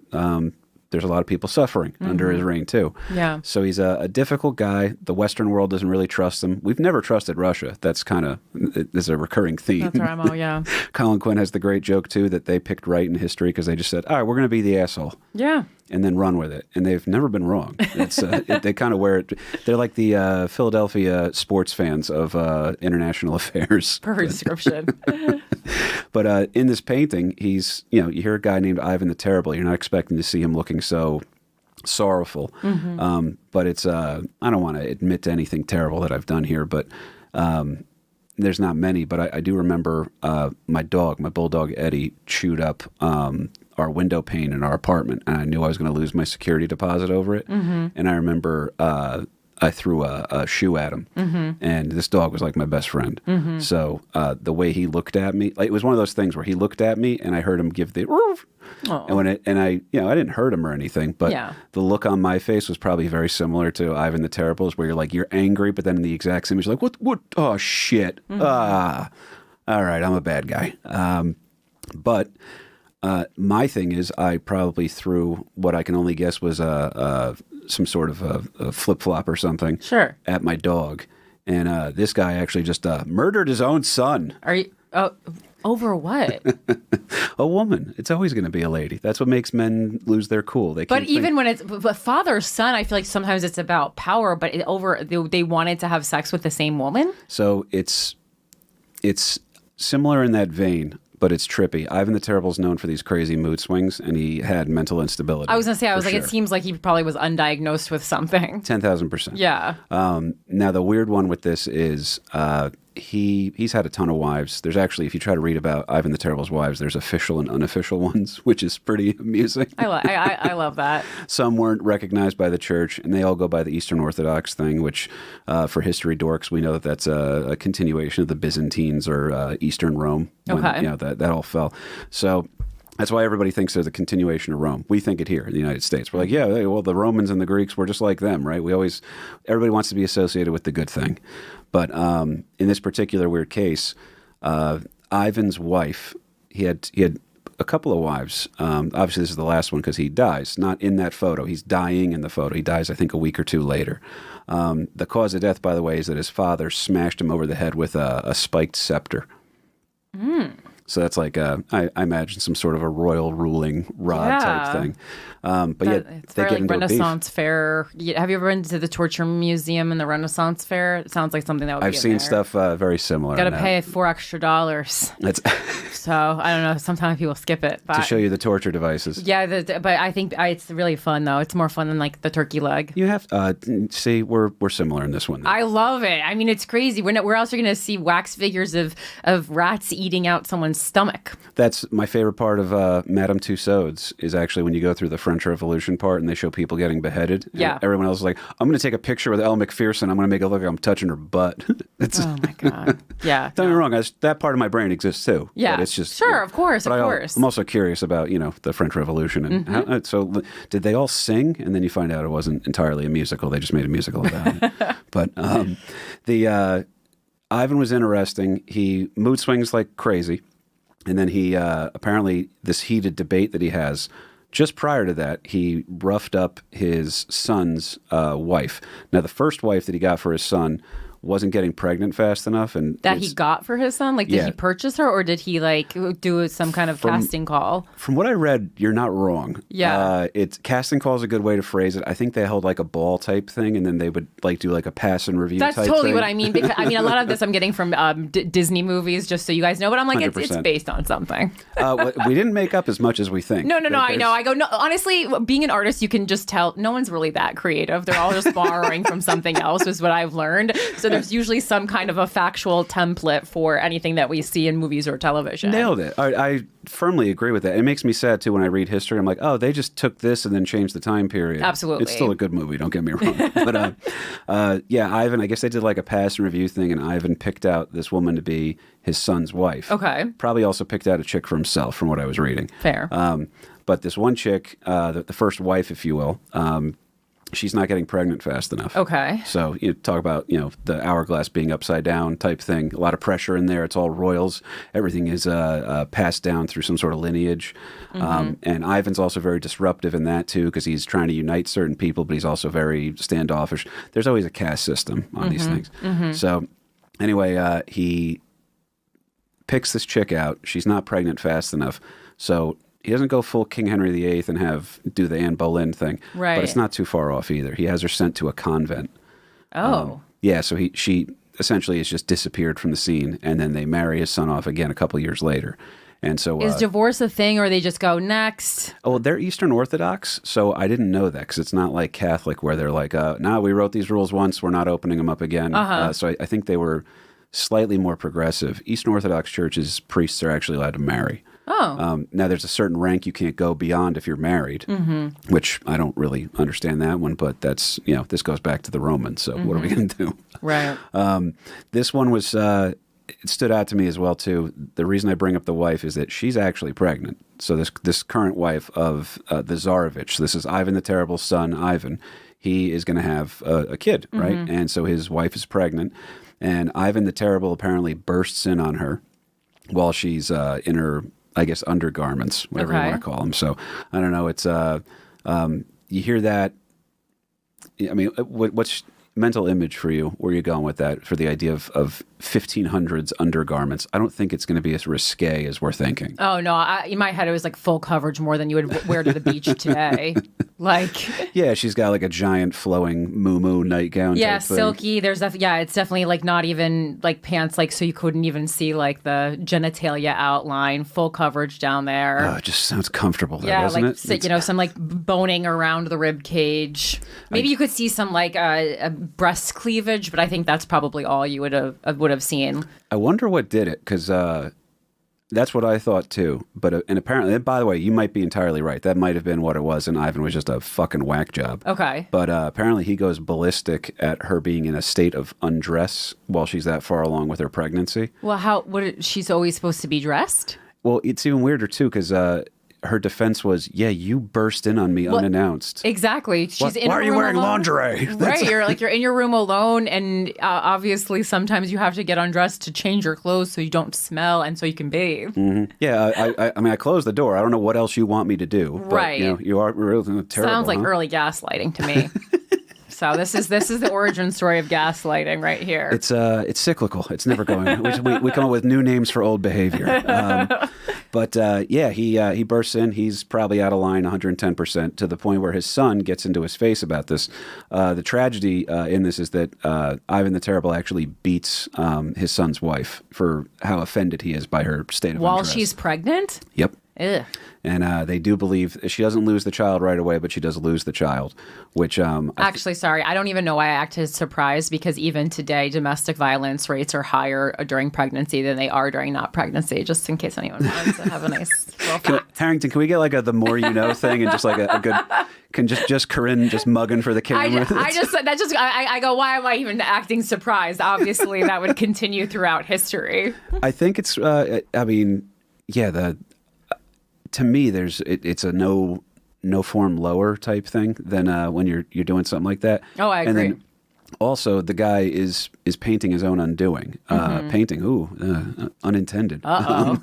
there's a lot of people suffering under his reign, too. Yeah. So he's a difficult guy. The Western world doesn't really trust him. We've never trusted Russia. That's kind of is a recurring theme. That's Ramo, yeah. Colin Quinn has the great joke, too, that they picked right in history because they just said, all right, we're going to be the asshole. Yeah. And then run with it. And they've never been wrong. It's, they kind of wear it. They're like the Philadelphia sports fans of international affairs. Perfect description. But in this painting, he's, you hear a guy named Ivan the Terrible. You're not expecting to see him looking so sorrowful. But it's, I don't want to admit to anything terrible that I've done here, but there's not many. But I do remember my bulldog Eddie, chewed up our window pane in our apartment, and I knew I was going to lose my security deposit over it. And I remember I threw a shoe at him, and this dog was like my best friend. So the way he looked at me, like, it was one of those things where he looked at me, and I heard him give the roof. And I didn't hurt him or anything, but the look on my face was probably very similar to Ivan the Terrible's, where you're angry, but then in the exact same, you're like, what? Oh shit! All right, I'm a bad guy. But my thing is, I probably threw what I can only guess was some sort of a flip-flop or something at my dog. And this guy actually just murdered his own son. Are you... over what? A woman. It's always going to be a lady. That's what makes men lose their cool. They But can't even think. when it's but father son, I feel like sometimes it's about power. But they wanted to have sex with the same woman. So it's similar in that vein, but it's trippy. Ivan the Terrible is known for these crazy mood swings, and he had mental instability. I was gonna say, for it seems like he probably was undiagnosed with something. 10,000%. Yeah. Now the weird one with this is he's had a ton of wives. There's actually, if you try to read about Ivan the Terrible's wives, there's official and unofficial ones, which is pretty amusing. I love that. Some weren't recognized by the church, and they all go by the Eastern Orthodox thing, which for history dorks, we know that that's a continuation of the Byzantines or Eastern Rome. When, that all fell. So that's why everybody thinks they're the continuation of Rome. We think it here in the United States. We're like, well, the Romans and the Greeks were just like them, right? Everybody wants to be associated with the good thing. But in this particular weird case, Ivan's wife, he had a couple of wives. Obviously, this is the last one because he dies. Not in that photo. He's dying in the photo. He dies, I think, a week or two later. The cause of death, by the way, is that his father smashed him over the head with a spiked scepter. So that's like, I imagine, some sort of a royal ruling rod type thing. But it's they very get like into Renaissance fair. Have you ever been to the Torture Museum in the Renaissance fair? It sounds like something that would be I've seen stuff very similar. Got to pay $4 extra. That's So I don't know. Sometimes people skip it. But to show you the torture devices. Yeah, but I think it's really fun though. It's more fun than like the turkey leg. You have see, we're similar in this one. Then. I love it. I mean, it's crazy. Where else are you going to see wax figures of rats eating out someone's stomach? That's my favorite part of Madame Tussauds is actually when you go through the French Revolution part and they show people getting beheaded. Yeah. Everyone else is like, I'm going to take a picture with Elle Macpherson. I'm going to make it look like I'm touching her butt. Oh my God. Yeah. Don't get me wrong. That part of my brain exists too. Yeah. But it's just sure. Of course. But I'm also curious about the French Revolution and how, so did they all sing? And then you find out it wasn't entirely a musical. They just made a musical about it. But Ivan was interesting. He mood swings like crazy. And then he apparently, this heated debate that he has, just prior to that, he roughed up his son's wife. Now, the first wife that he got for his son wasn't getting pregnant fast enough. And that he got for his son? Like, did he purchase her or did he like do some kind of casting call? From what I read, you're not wrong. Yeah. Casting call is a good way to phrase it. I think they held like a ball type thing and then they would like do like a pass and review That's type totally thing. what I mean. Because, I mean, a lot of this I'm getting from Disney movies, just so you guys know. But I'm like, it's based on something. We didn't make up as much as we think. No, I know. I go, no, honestly, being an artist, you can just tell no one's really that creative. They're all just borrowing from something else is what I've learned. So there's usually some kind of a factual template for anything that we see in movies or television. Nailed it. I firmly agree with that. It makes me sad, too, when I read history. I'm like, oh, they just took this and then changed the time period. Absolutely. It's still a good movie, don't get me wrong. But, yeah, Ivan, I guess they did like a pass and review thing, and Ivan picked out this woman to be his son's wife. Okay. Probably also picked out a chick for himself, from what I was reading. Fair. But this one chick, the first wife, if you will, she's not getting pregnant fast enough. Okay. So you talk about, the hourglass being upside down type thing. A lot of pressure in there. It's all royals. Everything is passed down through some sort of lineage. And Ivan's also very disruptive in that, too, because he's trying to unite certain people, but he's also very standoffish. There's always a caste system on these things. So anyway, he picks this chick out. She's not pregnant fast enough. So he doesn't go full King Henry VIII and do the Anne Boleyn thing. Right. But it's not too far off either. He has her sent to a convent. Oh. Yeah, so she essentially has just disappeared from the scene, and then they marry his son off again a couple years later. And so Is divorce a thing, or they just go next? Oh, they're Eastern Orthodox, so I didn't know that, because it's not like Catholic where they're like, no, we wrote these rules once, we're not opening them up again. So I think they were slightly more progressive. Eastern Orthodox churches, priests are actually allowed to marry. Oh. Now, there's a certain rank you can't go beyond if you're married, which I don't really understand that one, but that's, this goes back to the Romans, so what are we going to do? Right. This one was, it stood out to me as well, too. The reason I bring up the wife is that she's actually pregnant. So this current wife of the Tsarevich, this is Ivan the Terrible's son, Ivan, he is going to have a kid, right? And so his wife is pregnant, and Ivan the Terrible apparently bursts in on her while she's in her, I guess, undergarments, whatever you want to call them. So I don't know. It's you hear that. I mean, what's mental image for you? Where are you going with that? For the idea of 1500s undergarments, I don't think it's going to be as risque as we're thinking. Oh no! In my head, it was like full coverage, more than you would wear to the beach today. Yeah, she's got like a giant flowing muumuu nightgown. Yeah, type thing. silky. It's definitely like not even like pants, like so you couldn't even see like the genitalia outline. Full coverage down there. Oh, it just sounds comfortable, though, yeah, doesn't like it? some like boning around the rib cage. Maybe you could see some like a breast cleavage, but I think that's probably all you would have seen. I wonder what did it, because that's what I thought too. But and apparently, and by the way, you might be entirely right. That might have been what it was, and Ivan was just a fucking whack job. Okay. But apparently, he goes ballistic at her being in a state of undress while she's that far along with her pregnancy. Well, she's always supposed to be dressed? Well, it's even weirder too, because her defense was, "Yeah, you burst in on me unannounced." Exactly. She's in. Why her are you room wearing alone. lingerie? Right. You're in your room alone, and obviously sometimes you have to get undressed to change your clothes so you don't smell and so you can bathe. Mm-hmm. Yeah, I mean, I closed the door. I don't know what else you want me to do. But, Right. You are really terrible. Sounds like huh? early gaslighting to me. So this is the origin story of gaslighting right here. It's cyclical. It's never going. We come up with new names for old behavior. But he bursts in. He's probably out of line 110%, to the point where his son gets into his face about this. The tragedy in this is that Ivan the Terrible actually beats his son's wife for how offended he is by her state of While undress. she's pregnant? Yep. Ugh. And they do believe she doesn't lose the child right away, but she does lose the child, which Actually, sorry, I don't even know why I acted surprised, because even today, domestic violence rates are higher during pregnancy than they are during not pregnancy, just in case anyone wants to have a nice little fact. Harrington, can we get like a the more you know thing, and just like a good, can just Corinne just mugging for the camera? I go, why am I even acting surprised? Obviously, that would continue throughout history. I think it's, to me, it's a no form lower type thing than when you're doing something like that. Oh, I agree. And then also, the guy is painting his own undoing. Painting, unintended. Uh-oh.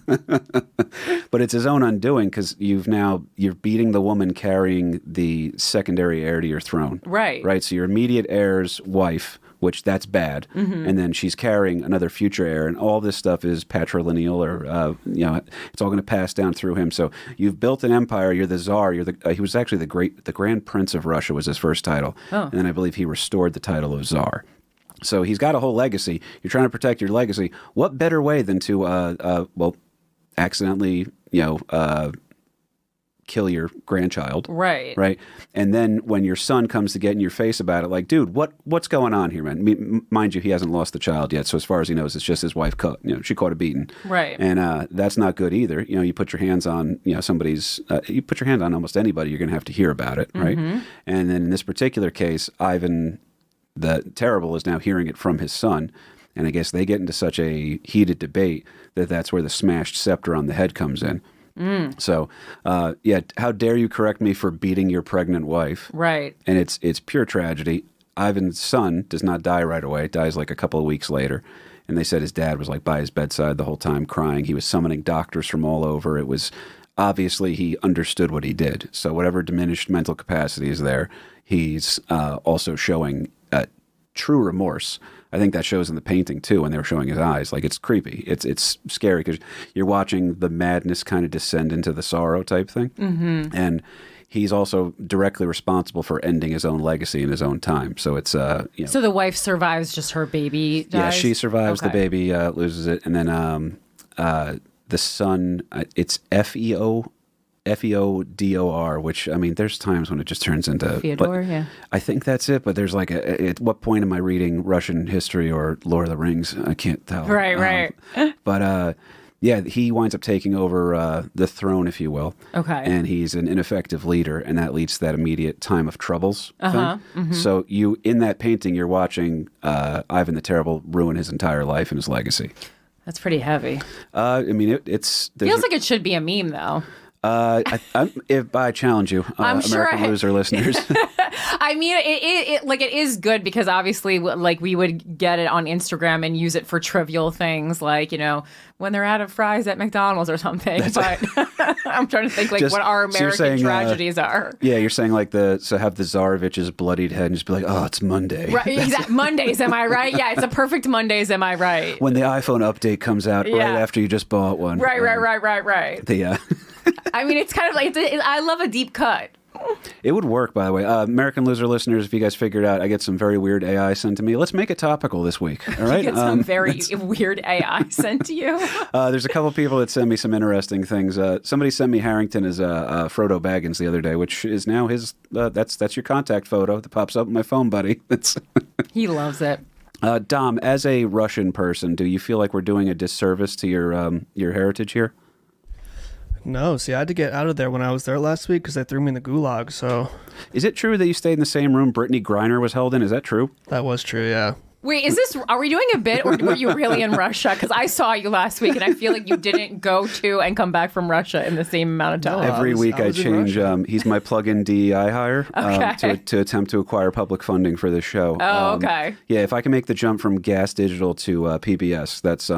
But it's his own undoing, because you're beating the woman carrying the secondary heir to your throne. Right. Right. So your immediate heir's wife, which that's bad, and then she's carrying another future heir, and all this stuff is patrilineal, or it's all going to pass down through him. So you've built an empire. You're the czar. He was actually the Grand Prince of Russia was his first title, and then I believe he restored the title of czar. So he's got a whole legacy. You're trying to protect your legacy. What better way than to accidentally kill your grandchild. Right. Right. And then when your son comes to get in your face about it, like, dude, what's going on here, man? Mind you, he hasn't lost the child yet. So as far as he knows, it's just his wife she caught a beating. Right. And that's not good either. You put your hands on, somebody's, you put your hands on almost anybody, you're going to have to hear about it. Right. And then in this particular case, Ivan the Terrible is now hearing it from his son. And I guess they get into such a heated debate that's where the smashed scepter on the head comes in. So, how dare you correct me for beating your pregnant wife? Right. And it's pure tragedy. Ivan's son does not die right away. Dies like a couple of weeks later. And they said his dad was like by his bedside the whole time crying. He was summoning doctors from all over. It was obviously he understood what he did. So whatever diminished mental capacity is there, he's also showing true remorse. I think that shows in the painting too when they were showing his eyes. Like, it's creepy. It's scary because you're watching the madness kind of descend into the sorrow type thing. And he's also directly responsible for ending his own legacy in his own time. So it's So the wife survives, just her baby dies? Yeah, she survives. Okay. The baby loses it, and then the son, it's Feodor, which, I mean, there's times when it just turns into Fyodor, yeah. I think that's it, but there's like at what point am I reading Russian history or Lord of the Rings? I can't tell. Right. But he winds up taking over the throne, if you will. Okay. And he's an ineffective leader, and that leads to that immediate time of troubles thing. So in that painting, you're watching Ivan the Terrible ruin his entire life and his legacy. That's pretty heavy. I mean, it's Feels like it should be a meme, though. If I challenge you, I'm sure American Loser listeners. I mean, it is good because obviously, like, we would get it on Instagram and use it for trivial things, like, when they're out of fries at McDonald's or something. But I'm trying to think what our American tragedies are. Yeah, you're saying like have the Tsarevich's bloodied head and just be like, oh, it's Monday. Right, exactly. Mondays, am I right? Yeah, it's a perfect Mondays, am I right? When the iPhone update comes out right after you just bought one. Right. I mean, it's kind of like, I love a deep cut. It would work, by the way. American Loser listeners, if you guys figured out, I get some very weird AI sent to me. Let's make it topical this week, all right? You get some very weird AI sent to you. There's a couple of people that send me some interesting things. Somebody sent me Harrington as Frodo Baggins the other day, which is now his. That's your contact photo that pops up on my phone, buddy. He loves it. Dom, as a Russian person, do you feel like we're doing a disservice to your heritage here? No, see, I had to get out of there when I was there last week because they threw me in the gulag, so... Is it true that you stayed in the same room Brittany Griner was held in? Is that true? That was true, yeah. Wait, are we doing a bit, or were you really in Russia? Because I saw you last week, and I feel like you didn't go to and come back from Russia in the same amount of time. Every week I change. He's my plug-in DEI hire Okay. to attempt to acquire public funding for this show. Oh, okay. Yeah, if I can make the jump from Gas Digital to PBS, that's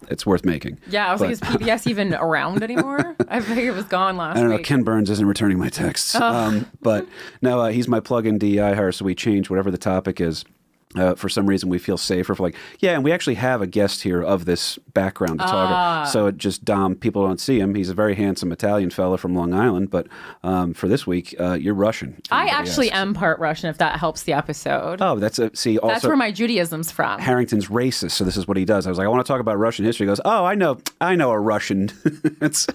it's worth making. Yeah, I was like, is PBS even around anymore? I figured it was gone last week. I don't know. Ken Burns isn't returning my texts. But no, he's my plug-in DEI hire, so we change whatever the topic is. For some reason, we feel safer for and we actually have a guest here of this background to talk. So it just Dom, people don't see him. He's a very handsome Italian fella from Long Island, but for this week, you're Russian. I actually am part Russian, if that helps the episode. Oh, that's that's where my Judaism's from. Harrington's racist, so this is what he does. I was like, I want to talk about Russian history. He goes, oh, I know a Russian. It's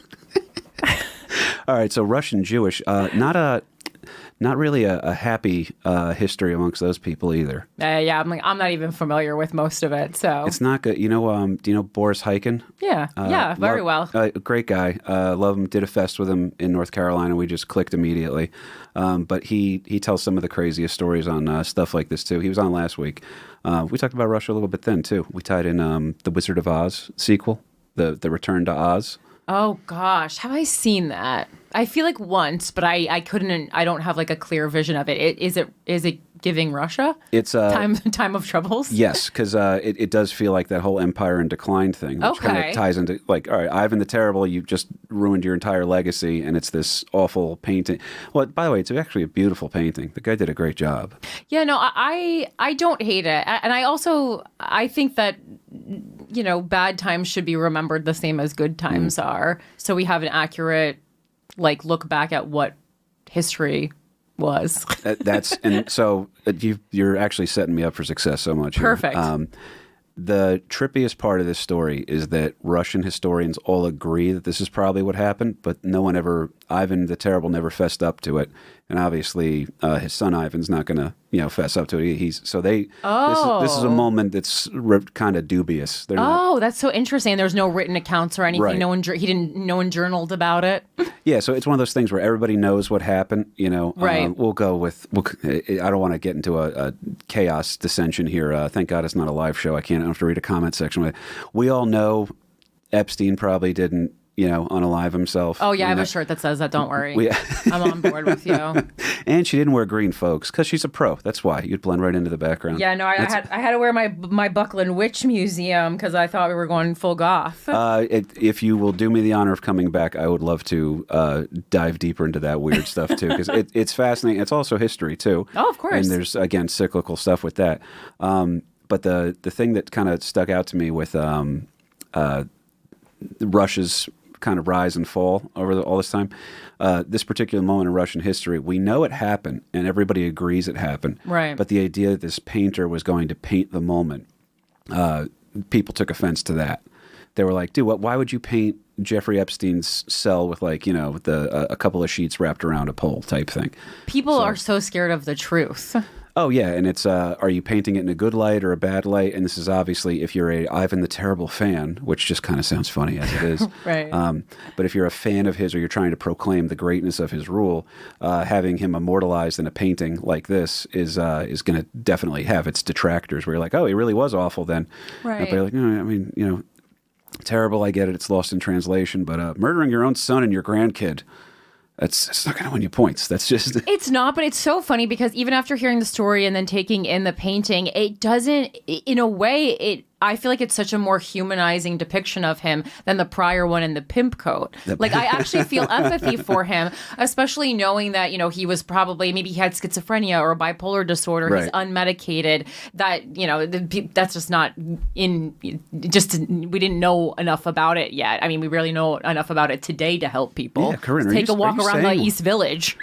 all right. So Russian Jewish, not really a happy history amongst those people either. Yeah, I'm not even familiar with most of it, so it's not good. Do you know Boris Hyken? Yeah, very well. Great guy. Love him. Did a fest with him in North Carolina. We just clicked immediately. But he tells some of the craziest stories on stuff like this too. He was on last week. We talked about Russia a little bit then too. We tied in the Wizard of Oz sequel, the Return to Oz. Oh gosh, have I seen that? I feel like once, but I couldn't. I don't have like a clear vision of it. Is it giving Russia? It's time of troubles. Yes, because it does feel like that whole empire in decline thing, which kind of ties into like, all right, Ivan the Terrible, you just ruined your entire legacy, and it's this awful painting. Well, by the way, it's actually a beautiful painting. The guy did a great job. Yeah, no, I don't hate it, and I think that bad times should be remembered the same as good times are, so we have an accurate look back at what history was. So you're actually setting me up for success so much. Perfect. The trippiest part of this story is that Russian historians all agree that this is probably what happened, but no one ever, Ivan the Terrible never fessed up to it. And obviously, his son Ivan's not going to, fess up to it. This is a moment that's kind of dubious. That's so interesting. There's no written accounts or anything. Right. No one journaled about it. Yeah, so it's one of those things where everybody knows what happened. Right. We'll go with. I don't want to get into a chaos dissension here. Thank God it's not a live show. I don't have to read a comment section. We all know Epstein probably didn't, unalive himself. Oh yeah, I have a shirt that says that. Don't worry, I'm on board with you. And she didn't wear green, folks, because she's a pro. That's why you'd blend right into the background. Yeah, no, I had to wear my Buckland Witch Museum because I thought we were going full goth. If you will do me the honor of coming back, I would love to dive deeper into that weird stuff too, because it's fascinating. It's also history too. Oh, of course. And there's again cyclical stuff with that. But the thing that kind of stuck out to me with Russia's kind of rise and fall over all this time. This particular moment in Russian history, we know it happened, and everybody agrees it happened. Right. But the idea that this painter was going to paint the moment, people took offense to that. They were like, dude, why would you paint Jeffrey Epstein's cell with with a couple of sheets wrapped around a pole type thing? People are so scared of the truth. Oh, yeah, and it's, are you painting it in a good light or a bad light? And this is obviously, if you're a Ivan the Terrible fan, which just kind of sounds funny as it is. Right. But if you're a fan of his or you're trying to proclaim the greatness of his rule, having him immortalized in a painting like this is going to definitely have its detractors where you're like, oh, he really was awful then. Right. But you're like, terrible, I get it, it's lost in translation, but murdering your own son and your grandkid, it's not going to win you points. That's just... It's not, but it's so funny because even after hearing the story and then taking in the painting, it doesn't, in a way, I feel like it's such a more humanizing depiction of him than the prior one in the pimp coat. Like, I actually feel empathy for him, especially knowing that, he was probably, maybe he had schizophrenia or a bipolar disorder. Right. He's unmedicated. That, that's just not we didn't know enough about it yet. I mean, we really know enough about it today to help people. Yeah, Corinne, take a walk around the East Village.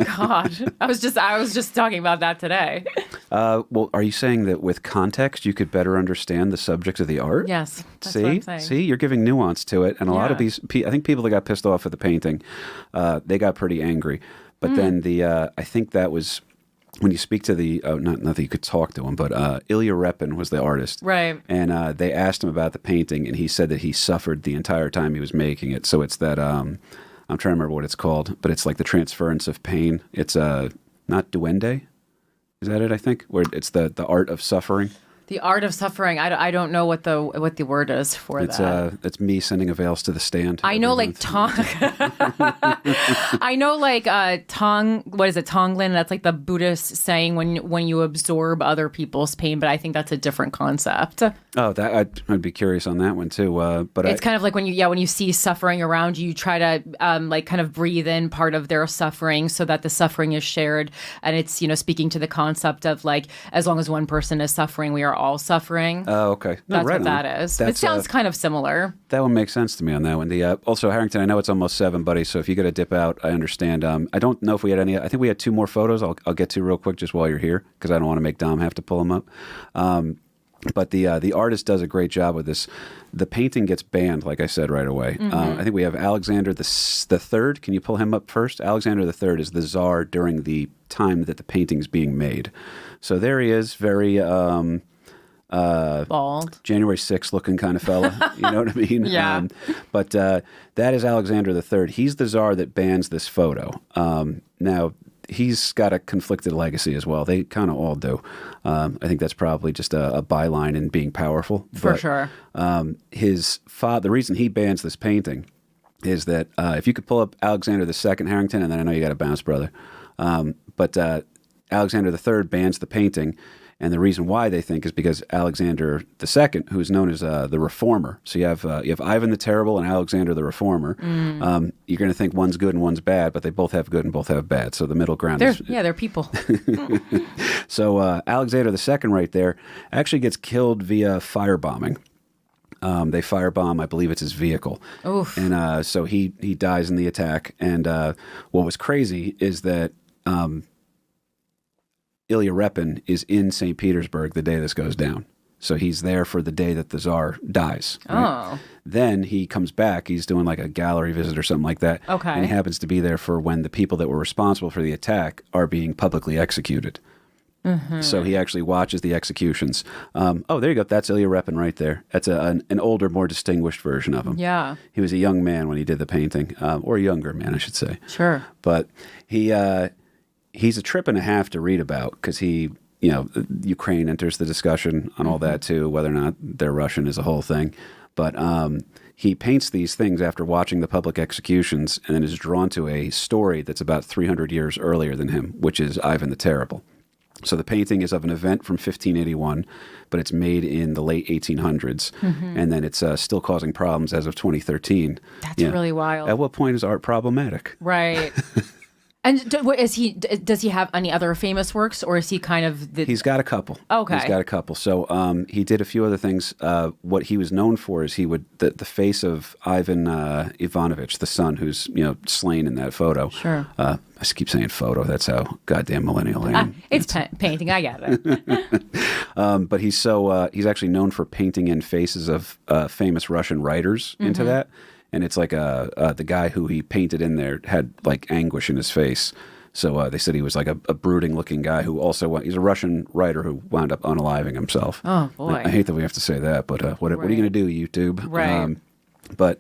God, I was just talking about that today. Well, are you saying that with context, you could better understand the subject of the art? Yes. That's what I'm saying. See, you're giving nuance to it. And a lot of these, I think people that got pissed off at the painting, they got pretty angry. But then I think that was when you speak to not that you could talk to him, but Ilya Repin was the artist. Right. And they asked him about the painting, and he said that he suffered the entire time he was making it. So it's that, I'm trying to remember what it's called, but it's like the transference of pain. It's not duende. Is that it, I think? Where it's the art of suffering. The art of suffering. I don't know what the word is for that. It's me sending a Veils to the stand. I know like Tong. I know like Tong. What is it? Tonglen. That's like the Buddhist saying when you absorb other people's pain. But I think that's a different concept. Oh, that I'd be curious on that one too. But it's kind of like when you see suffering around you, you try to like kind of breathe in part of their suffering so that the suffering is shared. And it's speaking to the concept of like as long as one person is suffering, we are all suffering. Oh, okay. No, That's right what on. that is. That's, it sounds kind of similar. That one makes sense to me on that one. Also, Harrington, I know it's almost 7, buddy, so if you got to dip out, I understand. I don't know if we had any. I think we had 2 more photos I'll get to real quick just while you're here because I don't want to make Dom have to pull them up. But the artist does a great job with this. The painting gets banned, like I said, right away. I think we have Alexander the Third. Can you pull him up first? Alexander the Third is the Tsar during the time that the painting's being made. So there he is, very... bald, January 6th looking kind of fella. You know what I mean? Yeah. But that is Alexander III. He's the Tsar that bans this photo. Now, he's got a conflicted legacy as well. They kind of all do. I think that's probably just a byline in being powerful. For sure. His father, the reason he bans this painting is that if you could pull up Alexander II, Harrington, and then I know you got to bounce, brother. But Alexander III bans the painting. And the reason why they think is because Alexander II, who is known as the Reformer. So you have Ivan the Terrible and Alexander the Reformer. You're going to think one's good and one's bad, but they both have good and both have bad. So the middle ground is... they're people. So Alexander II right there actually gets killed via firebombing. They firebomb, I believe it's his vehicle. Oof. And so he dies in the attack. And what was crazy is that... Ilya Repin is in St. Petersburg the day this goes down. So he's there for the day that the Tsar dies. Right? Oh. Then he comes back. He's doing like a gallery visit or something like that. Okay. And he happens to be there for when the people that were responsible for the attack are being publicly executed. So he actually watches the executions. Oh, there you go. That's Ilya Repin right there. That's an older, more distinguished version of him. Yeah. He was a young man when he did the painting, or a younger man, I should say. Sure. But he's a trip and a half to read about because Ukraine enters the discussion on all that too, whether or not they're Russian is a whole thing. But he paints these things after watching the public executions and then is drawn to a story that's about 300 years earlier than him, which is Ivan the Terrible. So the painting is of an event from 1581, but it's made in the late 1800s, and then it's still causing problems as of 2013. That's really wild. At what point is art problematic? Right. And does he have any other famous works, or is he kind of He's got a couple. Okay. He's got a couple. So he did a few other things. What he was known for is he would the face of Ivan Ivanovich, the son who's slain in that photo. Sure. I just keep saying photo. That's how goddamn millennial I am. It's painting. I get it. But he's actually known for painting in faces of famous Russian writers into that. And it's like the guy who he painted in there had like anguish in his face. So they said he was like a brooding looking guy who also he's a Russian writer who wound up unaliving himself. Oh, boy. I hate that we have to say that, but what are you going to do, YouTube? Right. But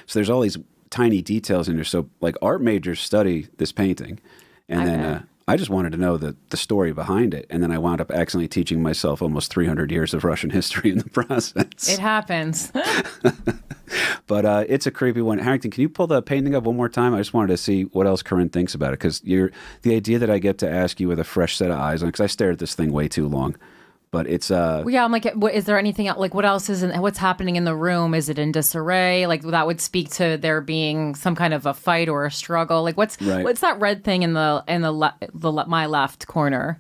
so there's all these tiny details in there. So like art majors study this painting. And then I just wanted to know the story behind it. And then I wound up accidentally teaching myself almost 300 years of Russian history in the process. It happens. But it's a creepy one. Harrington, can you pull the painting up one more time? I just wanted to see what else Corinne thinks about it. Because the idea that I get to ask you with a fresh set of eyes on, because I stared at this thing way too long. But it's yeah, I'm like, is there anything else? Like, what else is what's happening in the room? Is it in disarray? Like, that would speak to there being some kind of a fight or a struggle. Like, what's that red thing in my left corner?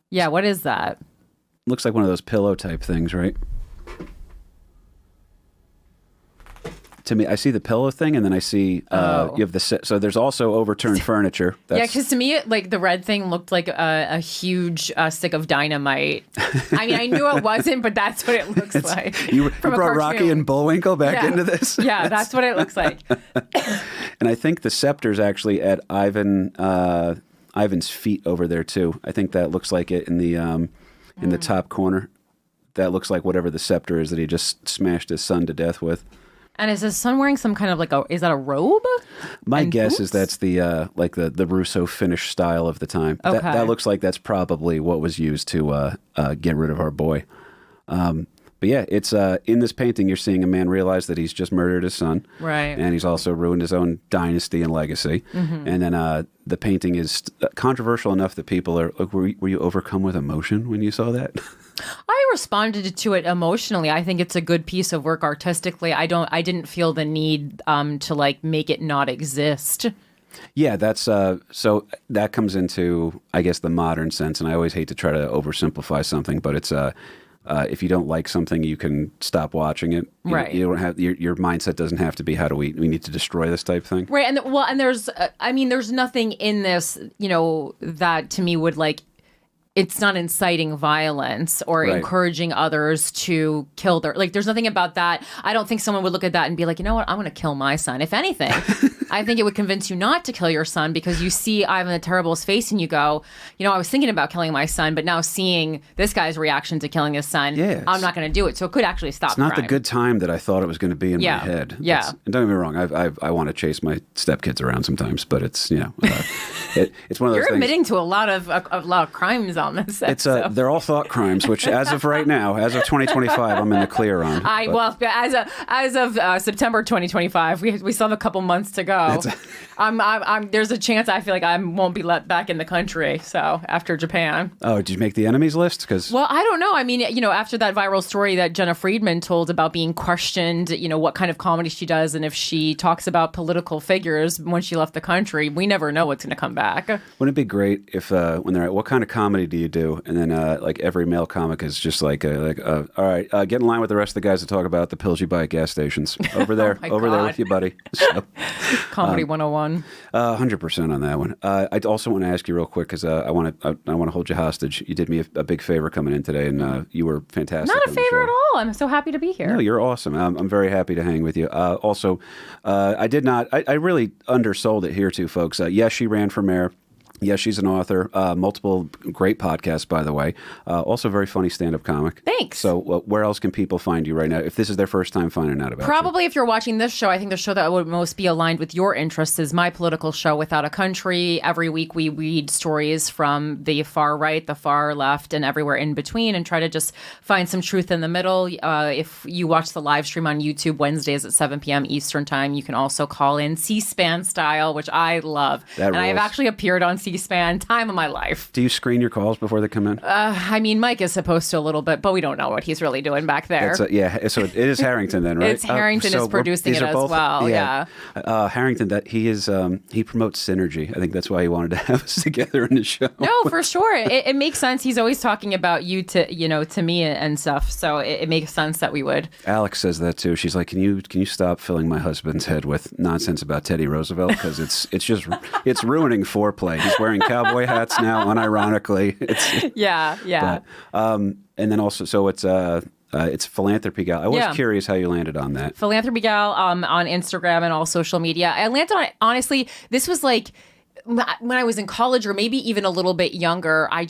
Yeah, what is that? Looks like one of those pillow type things, right? To me, I see the pillow thing, and then I see you have the so there's also overturned furniture. Yeah, because to me, like the red thing looked like a huge stick of dynamite. I mean, I knew it wasn't, but that's what it looks like. You brought Rocky and Bullwinkle back into this. Yeah, that's what it looks like. And I think the scepter's actually at Ivan's feet over there too. I think that looks like it in the top corner. That looks like whatever the scepter is that he just smashed his son to death with. And is his son wearing some kind of is that a robe? My guess is that's the like the Russo Finnish style of the time. Okay. That looks like that's probably what was used to get rid of our boy. But yeah, it's in this painting you're seeing a man realize that he's just murdered his son. Right. And he's also ruined his own dynasty and legacy. And then the painting is controversial enough that people are like, were you overcome with emotion when you saw that? I responded to it emotionally. I think it's a good piece of work artistically. I didn't feel the need to like make it not exist. Yeah, that's so that comes into, I guess, the modern sense. And I always hate to try to oversimplify something, but it's if you don't like something, you can stop watching it. Right. You don't have your mindset doesn't have to be how do we need to destroy this type thing. Right. And there's there's nothing in this that to me would like. It's not inciting violence or encouraging others to kill there's nothing about that. I don't think someone would look at that and be like, you know what, I'm going to kill my son. If anything, I think it would convince you not to kill your son because you see Ivan the Terrible's face and you go, I was thinking about killing my son, but now seeing this guy's reaction to killing his son, I'm not going to do it. So it could actually stop It's not crime. the good time that I thought it was going to be in my head. Yeah. And don't get me wrong, I want to chase my stepkids around sometimes, but it's, it's one of those You're things. admitting to a lot of crimes on this episode. They're all thought crimes, which as of right now, as of 2025, I'm in the clear on. As of September 2025, we still have a couple months to go. There's a chance I feel like I won't be let back in the country. So after Japan. Oh, did you make the enemies list? Well, I don't know. I mean, after that viral story that Jenna Friedman told about being questioned, what kind of comedy she does, and if she talks about political figures when she left the country, we never know what's going to come back. back. Wouldn't it be great if when they're at, what kind of comedy do you do? And then like every male comic is just like, all right, get in line with the rest of the guys to talk about the pills you buy at gas stations. Over there, my over there God. with you, buddy. So, Comedy 101. 100% on that one. I also want to ask you real quick because I want to hold you hostage. You did me a big favor coming in today, and you were fantastic. Not a on the favor show. at all. I'm so happy to be here. No, you're awesome. I'm very happy to hang with you. Also, I really undersold it here too, folks. Yes, she ran for mayor. Yes, she's an author. Multiple great podcasts, by the way. Also, very funny stand-up comic. Thanks. So, where else can people find you right now if this is their first time finding out about you? Probably if you're watching this show, I think the show that would most be aligned with your interests is my political show, Without a Country. Every week we read stories from the far right, the far left, and everywhere in between and try to just find some truth in the middle. If you watch the live stream on YouTube Wednesdays at 7 p.m. Eastern Time, you can also call in C-SPAN style, which I love. That I have rules. actually appeared on C-SPAN, time of my life. Do you screen your calls before they come in? I mean, Mike is supposed to a little bit, but we don't know what he's really doing back there. Yeah, so it is Harrington then, right? It's Harrington so is producing these it are as both- well, yeah. Harrington, that he is, he promotes synergy. I think that's why he wanted to have us together in the show. No, for sure. It makes sense. He's always talking about you to me and stuff. So it makes sense that we would. Alex says that too. She's like, "Can you stop filling my husband's head with nonsense about Teddy Roosevelt? Because it's ruining foreplay. He's wearing cowboy hats now, unironically. Yeah. And then also, so it's Philanthropy Gal. I was Yeah. curious how you landed on that. Philanthropy Gal on Instagram and all social media. I landed on it, honestly, this was like when I was in college or maybe even a little bit younger. I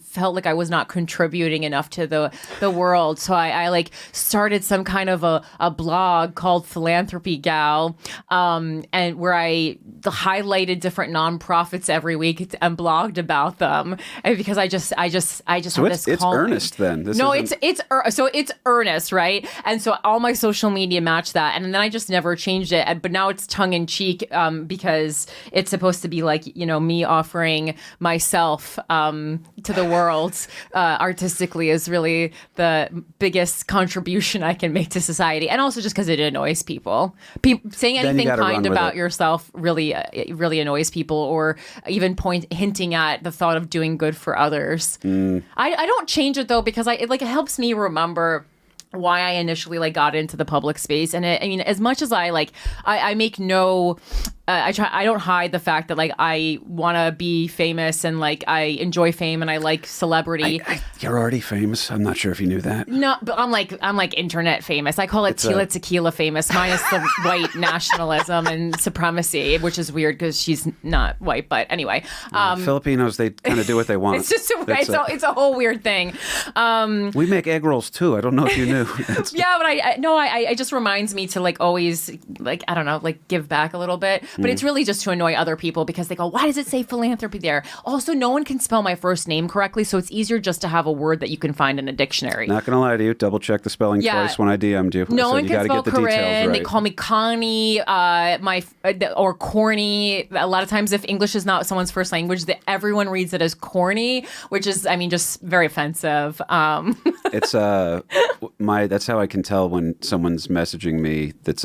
felt like I was not contributing enough to the world. So I like started some kind of a blog called Philanthropy Gal, and where I highlighted different nonprofits every week and blogged about them. And because I just So had this it's calling. earnest then. This No, isn't- so it's earnest, right? And so all my social media match that, and then I just never changed it. But now it's tongue in cheek because it's supposed to be like me offering myself to the world artistically is really the biggest contribution I can make to society, and also just because it annoys people. Saying Then you anything gotta run kind with about it. yourself really annoys people, or even hinting at the thought of doing good for others. I don't change it though because it helps me remember why I initially got into the public space. And I mean, as much as I make no I don't hide the fact that I want to be famous and I enjoy fame and I like celebrity. You're already famous. I'm not sure if you knew that. No, but I'm like internet famous. I call it tequila famous, minus the white nationalism and supremacy, which is weird because she's not white. But anyway, Filipinos, they kind of do what they want. it's just it's a whole weird thing. We make egg rolls too. I don't know if you knew. Yeah, but I just reminds me to always I don't know give back a little bit. But it's really just to annoy other people because they go, why does it say philanthropy there? Also, no one can spell my first name correctly, so it's easier just to have a word that you can find in a dictionary. Not gonna lie to you. Double check the spelling Yeah. twice when I DM'd you. No So one you can gotta spell get the details Corinne. right. They call me Connie, or corny. A lot of times, if English is not someone's first language, everyone reads it as corny, which is, just very offensive. It's that's how I can tell when someone's messaging me that's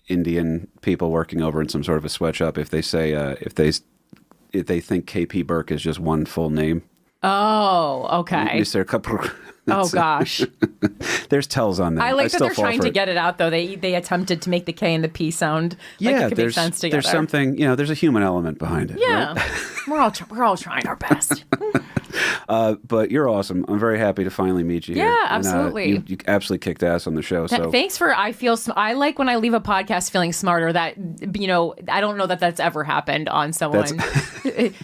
Indian people working over in some sort of a sweatshop if they say if they think KP Burke is just one full name. Oh, okay. Mr. Kapoor. Oh gosh. There's tells on that. I like that still they're fall trying for to it. get it out though. They attempted to make the K and the P sound like it could make sense together. there's something, there's a human element behind it. Yeah, right? we're all trying our best. But you're awesome. I'm very happy to finally meet you here. Yeah, And, absolutely. you absolutely kicked ass on the show. So Thanks for. I like when I leave a podcast feeling smarter. That I don't know that that's ever happened on someone.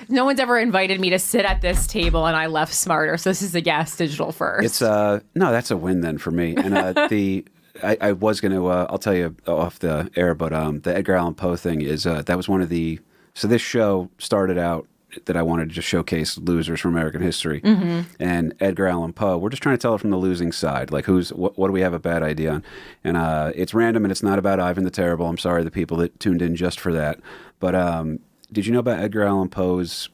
No one's ever invited me to sit at this table and I left smarter. So this is a Gas Digital first. it's no, that's a win then for me. And I was going to I'll tell you off the air, but the Edgar Allan Poe thing is that was one of the. So this show started out that I wanted to just showcase losers from American history, and Edgar Allan Poe. We're just trying to tell it from the losing side, like what do we have a bad idea on? And it's random and it's not about Ivan the Terrible. I'm sorry the people that tuned in just for that. But did you know about Edgar Allan Poe's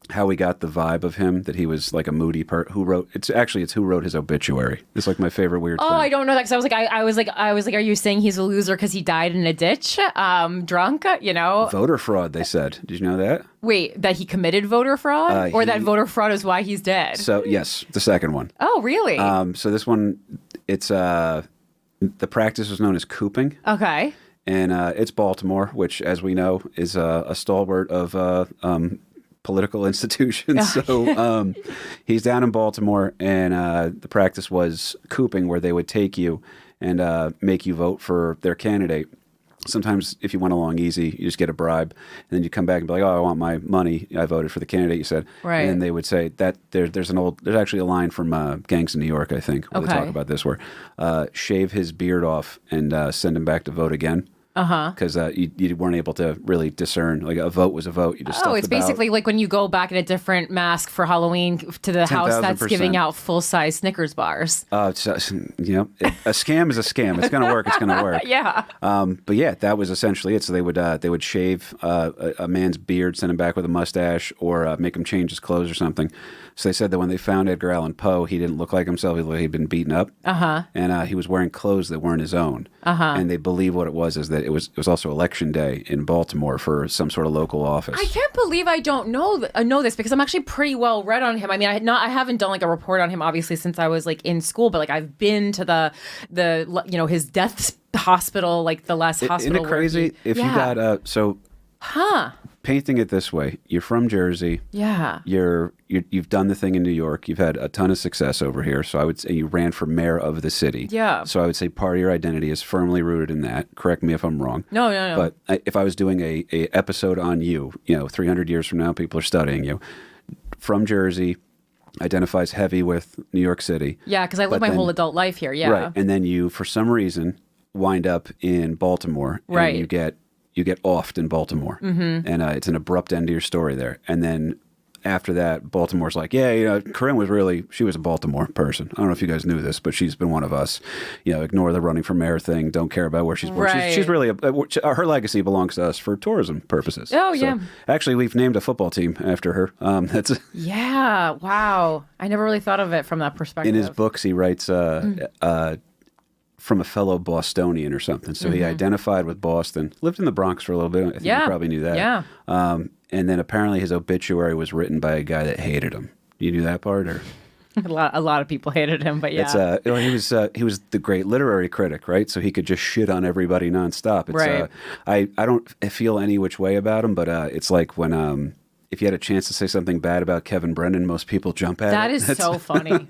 how we got the vibe of him that he was like a moody who wrote it's who wrote his obituary. It's like my favorite weird thing. I don't know that because I was like, are you saying he's a loser because he died in a ditch, drunk? You know, voter fraud. They said. Did you know that? Wait, that he committed voter fraud, or that voter fraud is why he's dead? So yes, the second one. Oh, really? So this one, it's the practice was known as cooping. Okay. And it's Baltimore, which, as we know, is a stalwart of political institutions. So he's down in Baltimore, and the practice was cooping, where they would take you and make you vote for their candidate. Sometimes, if you went along easy, you just get a bribe, and then you come back and be like, "Oh, I want my money. I voted for the candidate you said." Right. And they would say that there's actually a line from Gangs in New York, I think, where they talk about this, where shave his beard off and send him back to vote again. Because you weren't able to really discern. Like a vote was a vote. You just stuffed it's the ballot. basically like when you go back in a different mask for Halloween to the house that's giving out full-size Snickers bars. A scam is a scam. It's going to work. It's going to work. Yeah. But yeah, that was essentially it. So they would shave a man's beard, send him back with a mustache, or make him change his clothes or something. So they said that when they found Edgar Allan Poe, he didn't look like himself. He looked like he'd been beaten up. And he was wearing clothes that weren't his own. And they believe what it was is that it was also election day in Baltimore for some sort of local office. I can't believe I don't know this because I'm actually pretty well read on him. I mean, I haven't done like a report on him obviously since I was like in school, but like I've been to the his death hospital, like the last hospital. Isn't it crazy? You got painting it this way, you're from Jersey. Yeah. You've done the thing in New York. You've had a ton of success over here. So I would say you ran for mayor of the city. Yeah. So I would say part of your identity is firmly rooted in that. Correct me if I'm wrong. No. But if I was doing a episode on you, 300 years from now, people are studying you. From Jersey, identifies heavy with New York City. Yeah, because I lived my whole adult life here. Yeah. Right. And then you, for some reason, wind up in Baltimore. Right. And you get offed in Baltimore. Mm-hmm. And it's an abrupt end to your story there. And then after that, Baltimore's like, Corinne she was a Baltimore person. I don't know if you guys knew this, but she's been one of us. Ignore the running for mayor thing. Don't care about where she's born. Right. She's really, her legacy belongs to us for tourism purposes. Oh, so, yeah. Actually, we've named a football team after her. Yeah, wow. I never really thought of it from that perspective. In his books, he writes from a fellow Bostonian or something. So he identified with Boston, lived in the Bronx for a little bit. I think you probably knew that. Yeah. And then apparently his obituary was written by a guy that hated him. You knew that part, or? A lot of people hated him, but yeah. He was the great literary critic, right? So he could just shit on everybody nonstop. Right. I don't feel any which way about him, but it's like when if you had a chance to say something bad about Kevin Brennan, most people jump at it. That is so funny.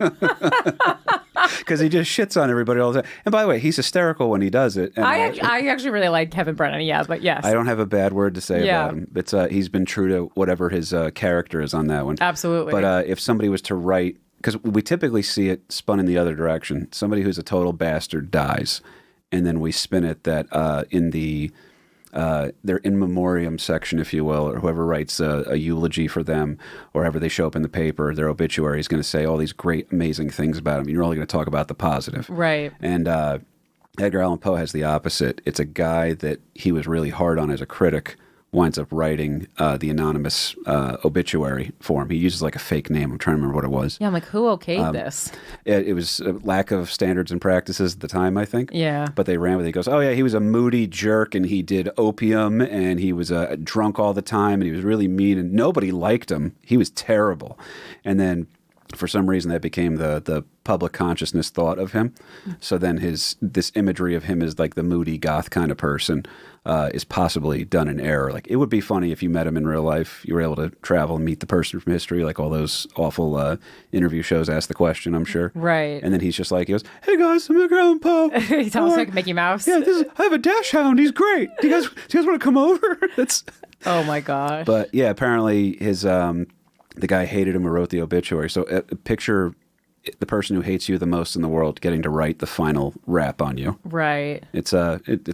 Because he just shits on everybody all the time. And by the way, he's hysterical when he does it. And I actually really like Kevin Brennan, yeah, but yes. I don't have a bad word to say about him. It's he's been true to whatever his character is on that one. Absolutely. But if somebody was to write, because we typically see it spun in the other direction. Somebody who's a total bastard dies, and then we spin it that in their in memoriam section, if you will, or whoever writes a eulogy for them, or however they show up in the paper, their obituary is going to say all these great, amazing things about them. You're only going to talk about the positive. Right. And Edgar Allan Poe has the opposite. It's a guy that he was really hard on as a critic, winds up writing the anonymous obituary for him. He uses like a fake name. I'm trying to remember what it was. Yeah, I'm like, who okayed this? It was a lack of standards and practices at the time, I think. Yeah. But they ran with it. He goes, oh, yeah, he was a moody jerk, and he did opium, and he was drunk all the time, and he was really mean, and nobody liked him. He was terrible. And then for some reason that became the public consciousness thought of him. So then this imagery of him as like the moody goth kind of person is possibly done in error. Like it would be funny if you met him in real life, you were able to travel and meet the person from history, like all those awful interview shows ask the question, I'm sure. Right. And then he's just like, he goes, hey guys, I'm Edgar Allan Poe. He sounds like Mickey Mouse. Yeah, I have a dash hound. He's great. Do you guys want to come over? Oh my gosh. But yeah, apparently his the guy hated him who wrote the obituary. So picture the person who hates you the most in the world getting to write the final rap on you. Right. It's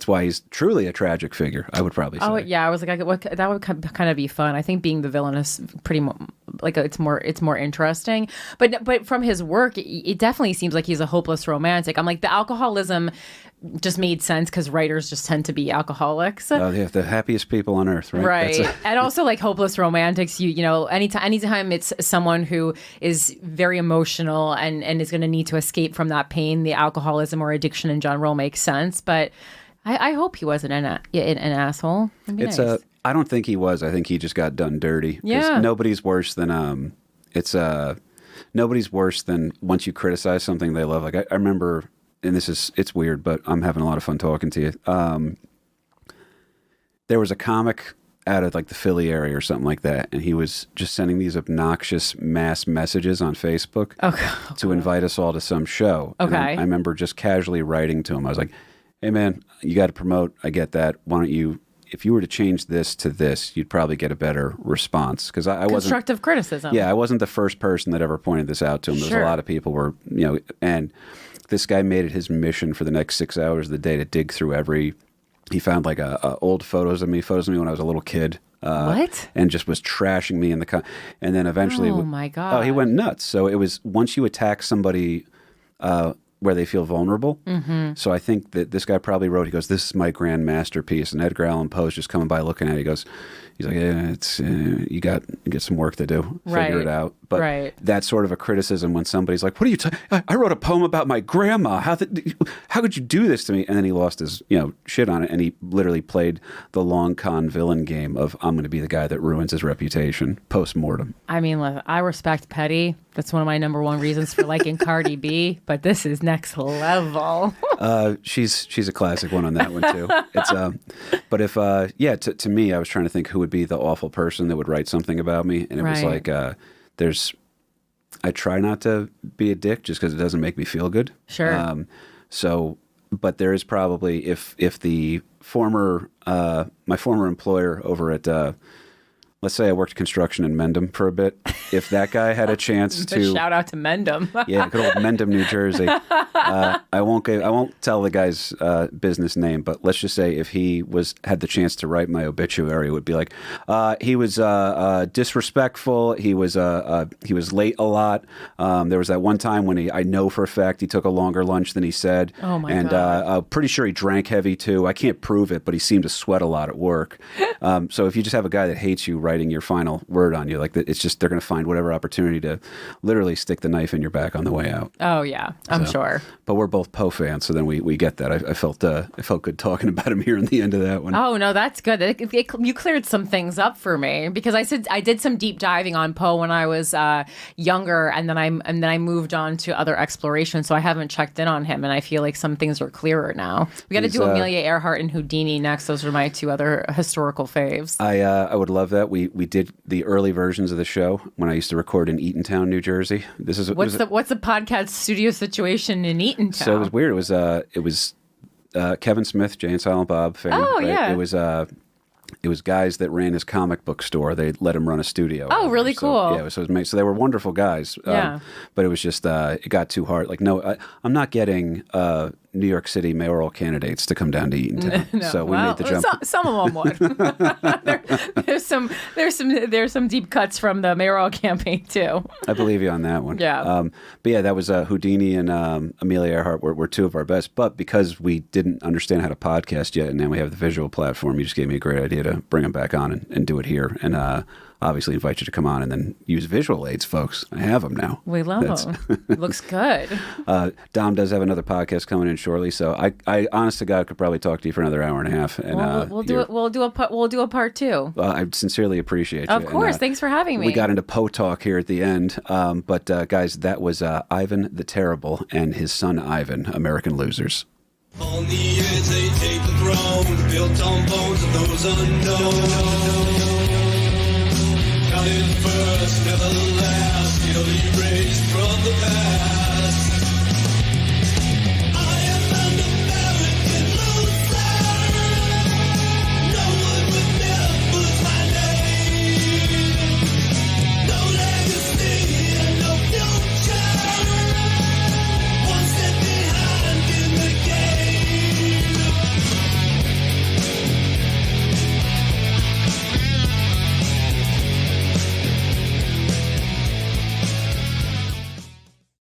why he's truly a tragic figure, I would probably say. Oh, yeah. I was like, that would kind of be fun. I think being the villain is pretty it's more interesting. But from his work, it definitely seems like he's a hopeless romantic. I'm like, the alcoholism just made sense because writers just tend to be alcoholics. Yeah, the happiest people on earth, right? Right. And also like hopeless romantics, you know, anytime it's someone who is very emotional and is going to need to escape from that pain, the alcoholism or addiction in general makes sense. But I hope he wasn't an asshole. Nice. I don't think he was. I think he just got done dirty. 'Cause Yeah. nobody's worse than nobody's worse than once you criticize something they love. Like I remember, and it's weird, but I'm having a lot of fun talking to you. There was a comic out of like the Philly area or something like that, and he was just sending these obnoxious mass messages on Facebook to invite us all to some show. Okay. And I remember just casually writing to him. I was like, "Hey man, you got to promote. I get that. Why don't you? If you were to change this to this, you'd probably get a better response." Because I wasn't constructive criticism. Yeah, I wasn't the first person that ever pointed this out to him. There's Sure. a lot of people were, you know, and this guy made it his mission for the next 6 hours of the day to dig through he found like old photos of me when I was a little kid. What? And just was trashing me in and then eventually, Oh, my God. Oh, he went nuts. So it was, once you attack somebody where they feel vulnerable. Mm-hmm. So I think that this guy probably wrote, he goes, "This is my grand masterpiece." And Edgar Allan Poe's just coming by looking at it. He's like, "Yeah, it's you got some work to do. Figure Right. it out." But Right. that's sort of a criticism when somebody's like, "What are you? I wrote a poem about my grandma. How could you do this to me?" And then he lost his shit on it, and he literally played the long con villain game of, "I'm going to be the guy that ruins his reputation post mortem." I mean, look, I respect Petty. That's one of my number one reasons for liking Cardi B. But this is next level. She's a classic one on that one too. It's but if to me, I was trying to think who would be the awful person that would write something about me, and it was Right. like I try not to be a dick just because it doesn't make me feel good. Sure. But there is probably if the former my former employer over at let's say I worked construction in Mendham for a bit. If that guy had a chance to Shout out to Mendham. yeah, good old Mendham, New Jersey. I won't tell the guy's business name, but let's just say if he had the chance to write my obituary, it would be like he was disrespectful. He was late a lot. There was that one time when I know for a fact he took a longer lunch than he said. Oh my and, God. I'm pretty sure he drank heavy too. I can't prove it, but he seemed to sweat a lot at work. So if you just have a guy that hates you writing your final word on you, like it's just they're going to find whatever opportunity to literally stick the knife in your back on the way out. Oh yeah, I'm sure. But we're both Poe fans, so then we get that. I felt good talking about him here in the end of that one. Oh no, that's good. You cleared some things up for me because I did some deep diving on Poe when I was younger, and then I moved on to other exploration. So I haven't checked in on him, and I feel like some things are clearer now. We got to do Amelia Earhart and Houdini next. Those are my two other historical faves. I would love that. We did the early versions of the show when I used to record in Eatontown, New Jersey. What's the podcast studio situation in Eatontown? So it was weird. It was Kevin Smith, Jay and Silent Bob fame. Oh, right? yeah. It was guys that ran his comic book store. They let him run a studio. Oh, out really there. cool. So they were wonderful guys. Yeah. But it was just it got too hard. Like, no, I'm not getting New York City mayoral candidates to come down to Eatontown. No, So we made the jump. Some of them would. there's some deep cuts from the mayoral campaign too. I believe you on that one. Yeah. But yeah, that was Houdini and Amelia Earhart were two of our best. But because we didn't understand how to podcast yet, and now we have the visual platform, you just gave me a great idea to bring them back on and do it here. And obviously invite you to come on and then use visual aids, folks. I have them now. We love them. Looks good. Dom does have another podcast coming in shortly, so I honest to God could probably talk to you for another hour and a half. And We'll do a part two. I sincerely appreciate you. Of course. Thanks for having me. We got into Poe talk here at the end, but guys, that was Ivan the Terrible and his son Ivan, American Losers. On the edge they take the throne, built on bones of those unknown. Counted first, never last, still erased from the past.